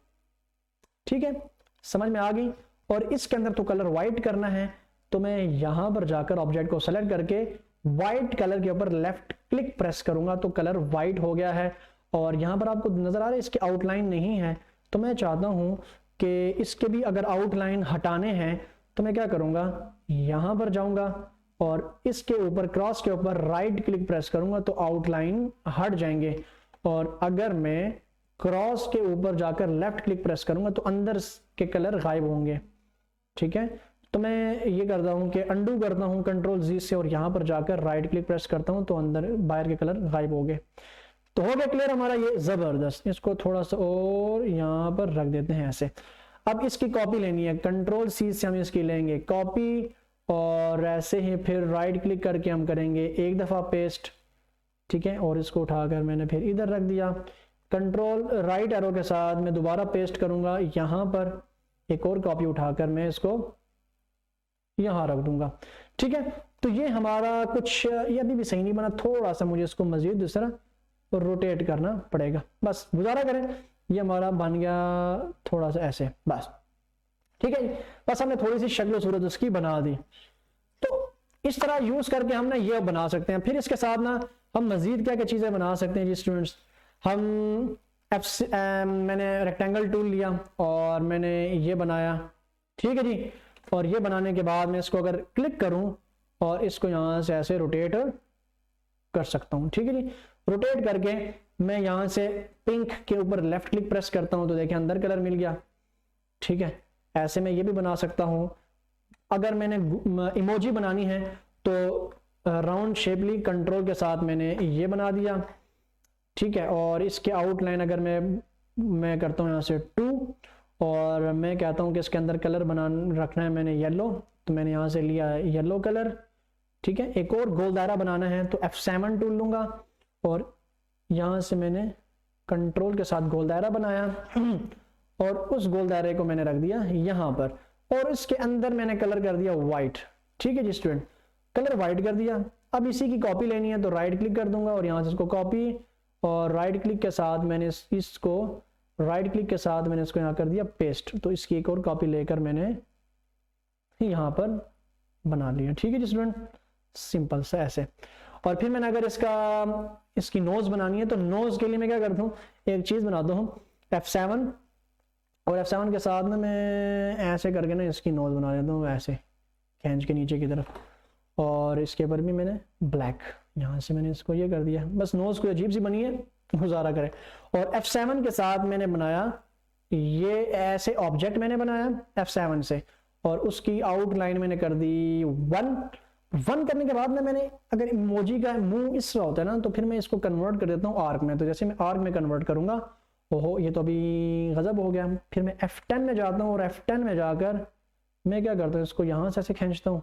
ठीक है। समझ में आ गई। और इसके अंदर तो कलर व्हाइट करना है, तो मैं यहां पर जाकर ऑब्जेक्ट को सेलेक्ट करके व्हाइट कलर के ऊपर लेफ्ट क्लिक प्रेस करूंगा तो कलर व्हाइट हो गया है। और यहां पर आपको नजर आ रहा है इसकी आउटलाइन नहीं है, तो मैं चाहता हूं कि इसके भी अगर आउटलाइन हटाने हैं तो मैं क्या करूंगा, यहां पर जाऊंगा और इसके ऊपर क्रॉस के ऊपर राइट क्लिक प्रेस करूंगा तो आउटलाइन हट जाएंगे। और अगर मैं क्रॉस के ऊपर जाकर लेफ्ट क्लिक प्रेस करूंगा तो अंदर के कलर गायब होंगे, ठीक है। तो मैं ये करता हूं कि अंडू करता हूं कंट्रोल जी से और यहां पर जाकर राइट क्लिक प्रेस करता हूं तो अंदर बाहर के कलर गायब हो गए। तो हो गया क्लियर हमारा ये, जबरदस्त। इसको थोड़ा सा और यहां पर रख देते हैं ऐसे। अब इसकी कॉपी लेनी है, कंट्रोल सी से हम इसकी लेंगे कॉपी और ऐसे ही फिर राइट क्लिक करके हम करेंगे एक दफा पेस्ट, ठीक है। और इसको उठाकर मैंने फिर इधर रख दिया, कंट्रोल राइट एरो के साथ मैं दोबारा पेस्ट करूंगा, यहां पर एक और कॉपी उठाकर मैं इसको यहां रख दूंगा, ठीक है। तो ये हमारा कुछ, ये अभी भी सही नहीं बना, थोड़ा सा मुझे इसको मजीद दूसरा रोटेट करना पड़ेगा। बस गुजारा करें, ये हमारा बन गया थोड़ा सा ऐसे, बस ठीक है। बस हमने थोड़ी सी शक्ल सूरत उसकी बना दी। तो इस तरह यूज करके हम ना ये बना सकते हैं। फिर इसके साथ ना हम मजीद क्या क्या चीजें बना सकते हैं जी स्टूडेंट्स। हम मैंने रेक्टेंगल टूल लिया और मैंने ये बनाया, ठीक है जी। और ये बनाने के बाद मैं इसको अगर क्लिक करूं और इसको यहां से ऐसे रोटेट कर सकता हूं, ठीक है जी। रोटेट करके मैं यहां से पिंक के ऊपर लेफ्ट क्लिक प्रेस करता हूं तो देखिए अंदर कलर मिल गया, ठीक है। ऐसे मैं ये भी बना सकता हूं। अगर मैंने इमोजी बनानी है तो राउंड शेपली कंट्रोल के साथ मैंने ये बना दिया, ठीक है। और इसके आउटलाइन अगर मैं करता हूं यहां से 2 और मैं कहता हूं कि इसके अंदर कलर रखना है मैंने येलो, तो मैंने यहां से लिया येलो कलर, ठीक है। एक और गोल दायरा बनाना है तो F7 टूल लूंगा और यहां से मैंने कंट्रोल के साथ गोल दायरा बनाया और उस गोल दायरे को मैंने रख दिया यहां पर और इसके अंदर मैंने कलर कर दिया व्हाइट, ठीक है जी स्टूडेंट। कलर व्हाइट कर दिया। अब इसी की कॉपी लेनी है तो राइट क्लिक कर दूंगा और यहां से इसको कॉपी और राइट क्लिक के साथ मैंने इसको राइट क्लिक के साथ मैंने इसको यहाँ कर दिया पेस्ट। तो इसकी एक और कॉपी लेकर मैंने यहाँ पर बना लिया, ठीक है जी स्टूडेंट। सिंपल सा ऐसे। और फिर मैंने अगर इसकी नोज बनानी है तो नोज के लिए मैं क्या करता हूँ, एक चीज बनाता हूँ F7 और F7 के साथ में मैं ऐसे करके ना इसकी नोज बना लेता हूँ ऐसे खींच के नीचे की तरफ। और इसके ऊपर भी मैंने ब्लैक, यहाँ से मैंने इसको ये कर दिया। बस नोज कोई अजीब सी बनी है, गुजारा करें। और F7 के साथ मैंने बनाया ये ऐसे ऑब्जेक्ट मैंने बनाया F7 से और उसकी आउटलाइन मैंने कर दी 1 करने के बाद में मैंने, अगर इमोजी का मुंह इस तरह होता है ना, तो फिर मैं इसको कन्वर्ट कर देता हूँ आर्क में। तो जैसे मैं आर्क में कन्वर्ट करूंगा, ओहो ये तो अभी गजब हो गया। फिर मैं F10 में जाता हूँ और F10 में जाकर मैं क्या करता हूँ, इसको यहाँ से ऐसे खींचता हूँ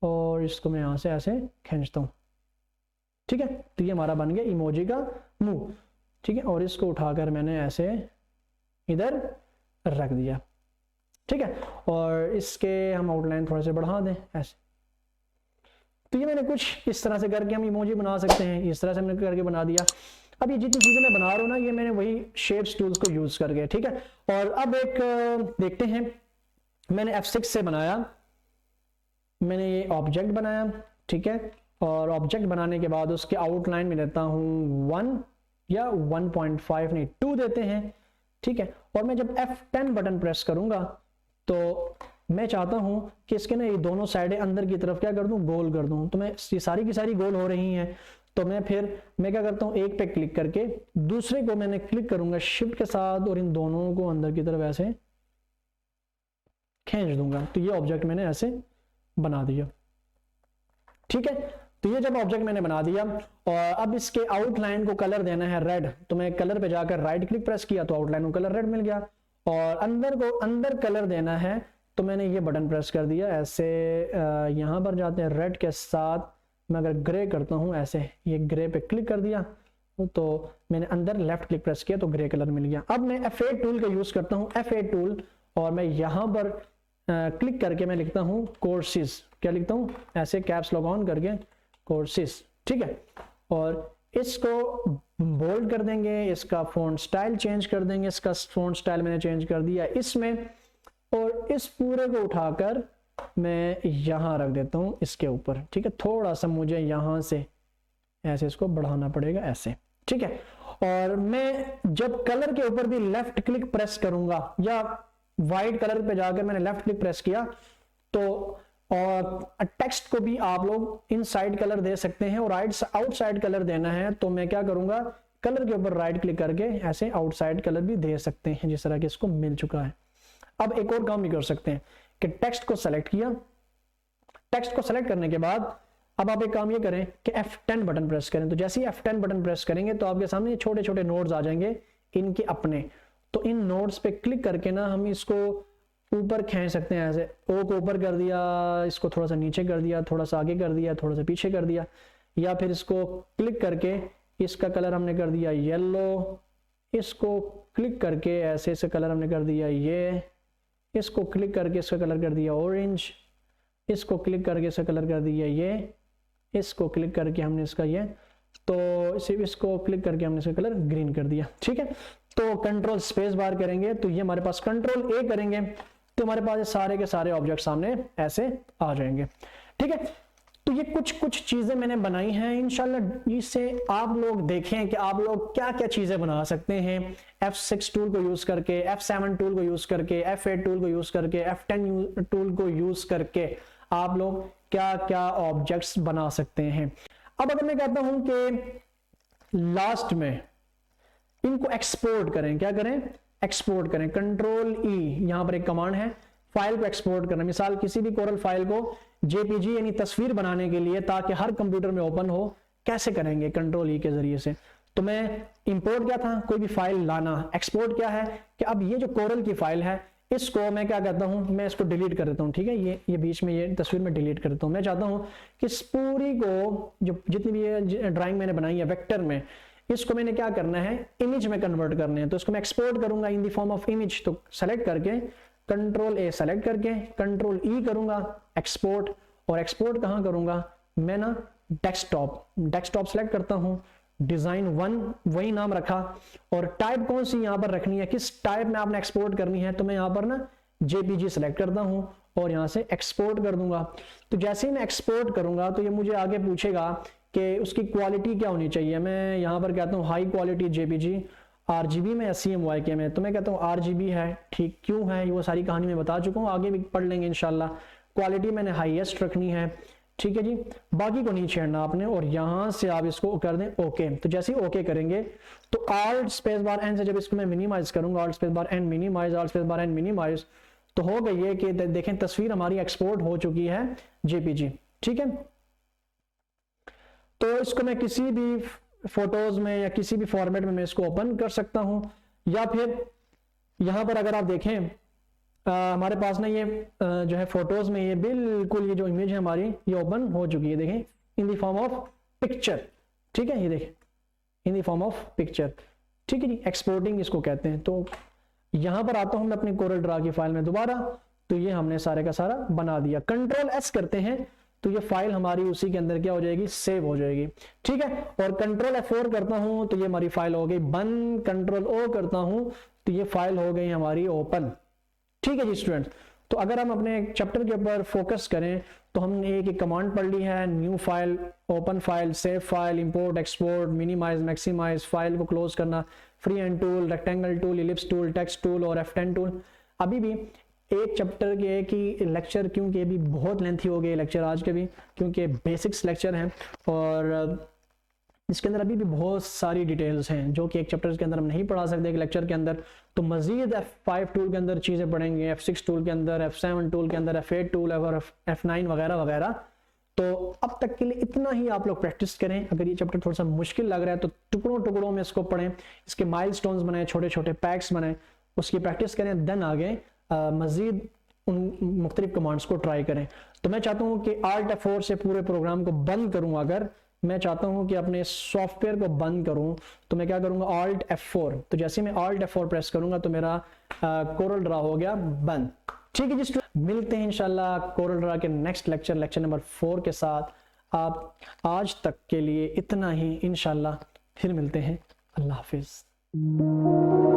और इसको मैं यहाँ से ऐसे खींचता हूँ, ठीक है। तो ये हमारा बन गया इमोजी का मुंह, ठीक है। और इसको उठाकर मैंने ऐसे इधर रख दिया, ठीक है। और इसके हम आउटलाइन थोड़े से बढ़ा दें ऐसे। तो ये मैंने कुछ इस तरह से करके हम इमोजी बना सकते हैं, इस तरह से मैंने करके बना दिया। अब ये जितनी चीजें मैं बना रहा हूँ ना, ये मैंने वही शेप्स टूल्स को यूज करके, ठीक है। और अब एक देखते हैं, मैंने F6 से बनाया, मैंने ये ऑब्जेक्ट बनाया, ठीक है। और ऑब्जेक्ट बनाने के बाद उसके आउटलाइन में देता हूँ 1 या 1.5 नहीं 2 देते हैं, ठीक है। और मैं जब F10 बटन प्रेस करूंगा तो मैं चाहता हूं कि इसके ना ये दोनों साइडें अंदर की तरफ क्या कर दूं, गोल कर दूं। तो मैं ये सारी की सारी गोल हो रही हैं, तो मैं क्या करता हूं, एक पे क्लिक करके दूसरे को मैंने क्लिक करूंगा शिफ्ट के साथ और इन दोनों को अंदर की तरफ ऐसे खींच दूंगा। तो ये ऑब्जेक्ट मैंने ऐसे बना दिया, ठीक है। तो ये जब ऑब्जेक्ट मैंने बना दिया और अब इसके आउटलाइन को कलर देना है रेड, तो मैं कलर पे जाकर राइट क्लिक प्रेस किया तो आउटलाइन को कलर रेड मिल गया। और अंदर कलर देना है तो मैंने ये बटन प्रेस कर दिया ऐसे, यहाँ पर जाते हैं रेड के साथ, मैं अगर ग्रे करता हूँ ऐसे, ये ग्रे पे क्लिक कर दिया तो मैंने अंदर लेफ्ट क्लिक प्रेस किया तो ग्रे कलर मिल गया। अब मैं F8 टूल का यूज करता हूँ, F8 टूल, और मैं यहाँ पर क्लिक करके मैं लिखता हूँ कोर्सेज, क्या लिखता हूँ ऐसे कैप्स लॉक ऑन करके कोर्सेज, ठीक है। और इसको बोल्ड कर देंगे, इसका फॉन्ट स्टाइल चेंज कर देंगे, इसका फॉन्ट स्टाइल मैंने चेंज कर दिया इसमें, और इस पूरे को उठाकर मैं यहाँ रख देता हूँ इसके ऊपर, ठीक है। थोड़ा सा मुझे यहाँ से ऐसे इसको बढ़ाना पड़ेगा ऐसे, ठीक है। और मैं जब कलर के ऊपर भी लेफ्ट क्लिक प्रेस करूंगा या व्हाइट कलर पे जाकर मैंने लेफ्ट क्लिक प्रेस किया तो, और टेक्स्ट को भी आप लोग इनसाइड कलर दे सकते हैं और आउटसाइड कलर देना है तो मैं क्या करूंगा, कलर के ऊपर राइट क्लिक करके ऐसे आउटसाइड कलर भी दे सकते हैं, जिस तरह के इसको मिल चुका है। अब एक और काम भी कर सकते हैं कि टेक्स्ट को सेलेक्ट किया, टेक्स्ट को सेलेक्ट करने के बाद अब आप एक काम ये करें कि F10 बटन प्रेस करें। तो जैसे ही F10 बटन प्रेस करेंगे तो आपके सामने छोटे छोटे नोड्स आ जाएंगे इनके अपने, तो इन नोड्स पे क्लिक करके ना हम इसको ऊपर खींच सकते हैं ऐसे, ओ को ऊपर कर दिया, इसको थोड़ा सा नीचे कर दिया, थोड़ा सा आगे कर दिया, थोड़ा सा पीछे कर दिया, या फिर इसको क्लिक करके इसका कलर हमने कर दिया येलो, इसको क्लिक करके ऐसे इसका कलर हमने कर दिया ये, इसको क्लिक करके इसका कलर कर दिया ऑरेंज, इसको क्लिक करके इसका कलर कर दिया ये, इसको क्लिक करके हमने इसका ये, तो सिर्फ इसको क्लिक करके हमने इसका कलर ग्रीन कर दिया, ठीक है। तो कंट्रोल स्पेस बार करेंगे तो ये हमारे पास, कंट्रोल A करेंगे तो हमारे पास ये सारे के सारे ऑब्जेक्ट सामने ऐसे आ जाएंगे, ठीक है। तो ये कुछ चीजें मैंने बनाई हैं, इंशाल्लाह इससे आप लोग देखें कि आप लोग क्या क्या चीजें बना सकते हैं F6 टूल को यूज करके, F7 टूल को यूज करके, F8 टूल को यूज करके, F10 टूल को यूज करके आप लोग क्या क्या ऑब्जेक्ट्स बना सकते हैं। अब अगर मैं कहता हूं कि लास्ट में इनको एक्सपोर्ट करें, क्या करें, एक्सपोर्ट करें, कंट्रोल E, यहां पर एक कमांड है फाइल को एक्सपोर्ट करना। मिसाल किसी भी कोरल फाइल को JPG यानी तस्वीर बनाने के लिए ताकि हर कंप्यूटर में ओपन हो, कैसे करेंगे, कंट्रोल E के जरिए से। तो मैं इंपोर्ट क्या था, कोई भी फाइल लाना, एक्सपोर्ट क्या है कि अब ये जो कोरल की फाइल है इसको मैं क्या कहता हूं, मैं इसको डिलीट कर देता हूं, ठीक है। ये बीच में ये तस्वीर में डिलीट कर देता हूं। मैं चाहता हूं कि इस पूरी को जो जितनी भी ये ड्राइंग मैंने बनाई है वेक्टर में, इसको मैंने क्या करना है, इमेज में कन्वर्ट करने हैं। तो इसको मैं एक्सपोर्ट करूंगा in the form of image, तो सेलेक्ट करके कंट्रोल A सेलेक्ट करके कंट्रोल E करूंगा एक्सपोर्ट, और एक्सपोर्ट कहां करूंगा मैं ना, डेस्कटॉप सेलेक्ट करता हूं, डिजाइन 1 वही नाम रखा, और टाइप कौन सी यहां पर रखनी है, किस टाइप में आपने एक्सपोर्ट करनी है, तो मैं यहां पर ना JPG सेलेक्ट करता हूं और यहां से एक्सपोर्ट कर दूंगा। तो जैसे ही मैं एक्सपोर्ट करूंगा तो ये मुझे आगे पूछेगा कि उसकी क्वालिटी क्या होनी चाहिए। मैं यहां पर कहता हूं हाई क्वालिटी JPG, RGB में या CMYK में, तो मैं कहता हूं RGB है, ठीक क्यों है वो सारी कहानी मैं बता चुका हूं, आगे भी पढ़ लेंगे इंशाल्लाह। क्वालिटी मैंने हाईएस्ट रखनी है, ठीक है जी, बाकी को नहीं छेड़ना आपने, और यहां से आप इसको कर दें ओके। तो जैसे ही ओके करेंगे तो Alt स्पेस बार एन से जब इसको मैं मिनिमाइज करूंगा, Alt space bar N minimise, Alt space bar N minimise, तो हो गई है कि देखें तस्वीर हमारी एक्सपोर्ट हो चुकी है जेपीजी। ठीक है, तो इसको मैं किसी भी फोटोज में या किसी भी फॉर्मेट में मैं इसको ओपन कर सकता हूं, या फिर यहां पर अगर आप देखें हमारे पास ना ये जो है फोटोज में ये बिल्कुल ये जो इमेज है हमारी ये ओपन हो चुकी है, देखें in the form of picture. ठीक है, ये देखें in the form of picture. ठीक है जी, एक्सपोर्टिंग इसको कहते हैं। तो यहां पर आता हूं मैं अपनी कोरल ड्रा की फाइल में दोबारा, तो ये हमने सारे का सारा बना दिया। कंट्रोल एस करते हैं तो ये फाइल हमारी उसी के अंदर क्या हो जाएगी, सेव हो जाएगी। ठीक है, और कंट्रोल F4 करता हूं तो ये हमारी फाइल हो गई बंद, कंट्रोल O करता हूं तो ये फाइल हो गई हमारी ओपन। ठीक है जी स्टूडेंट, तो अगर हम अपने चैप्टर के ऊपर फोकस करें तो हमने एक कमांड पढ़ ली है, new file, open file, save file, import, export, minimise, maximise, file को क्लोज करना, free hand tool, rectangle tool, ellipse tool, text tool और F10 टूल। अभी भी एक चैप्टर के की लेक्चर, क्योंकि अभी बहुत लेंथी हो गए लेक्चर आज के भी, क्योंकि बेसिक्स लेक्चर हैं और इसके अंदर अभी भी बहुत सारी डिटेल्स हैं जो कि एक चैप्टर के अंदर हम नहीं पढ़ा सकते एक लेक्चर के अंदर। तो मजीद F5 टूल के अंदर चीज़ें पढ़ेंगे, F6 टूल के अंदर, F7 टूल के अंदर, F8 टूल और F9 वगैरह वगैरह। तो अब तक के लिए इतना ही आप लोग प्रैक्टिस करें। अगर ये चैप्टर थोड़ा सा मुश्किल लग रहा है तो टुकड़ों टुकड़ों में इसको पढ़ें, इसके माइलस्टोन्स बनाएं, छोटे छोटे पैक्स बनाएं, उसकी प्रैक्टिस करें, देन आगे मजीद उन मुख्तलिफ कमांड्स को ट्राई करें। तो मैं चाहता हूँ कि Alt F4 से पूरे प्रोग्राम को बंद करूँ। अगर मैं चाहता हूँ कि अपने सॉफ्टवेयर को बंद करूँ तो मैं क्या करूँगा, Alt F4। तो जैसे मैं Alt F4 प्रेस करूँगा तो मेरा कोरल ड्रा हो गया बंद। ठीक है जी, मिलते हैं इंशाल्लाह कोरल ड्रा के नेक्स्ट लेक्चर, लेक्चर नंबर 4 के साथ। आप आज तक के लिए इतना ही, इंशाल्लाह फिर मिलते हैं। अल्लाह हाफिज।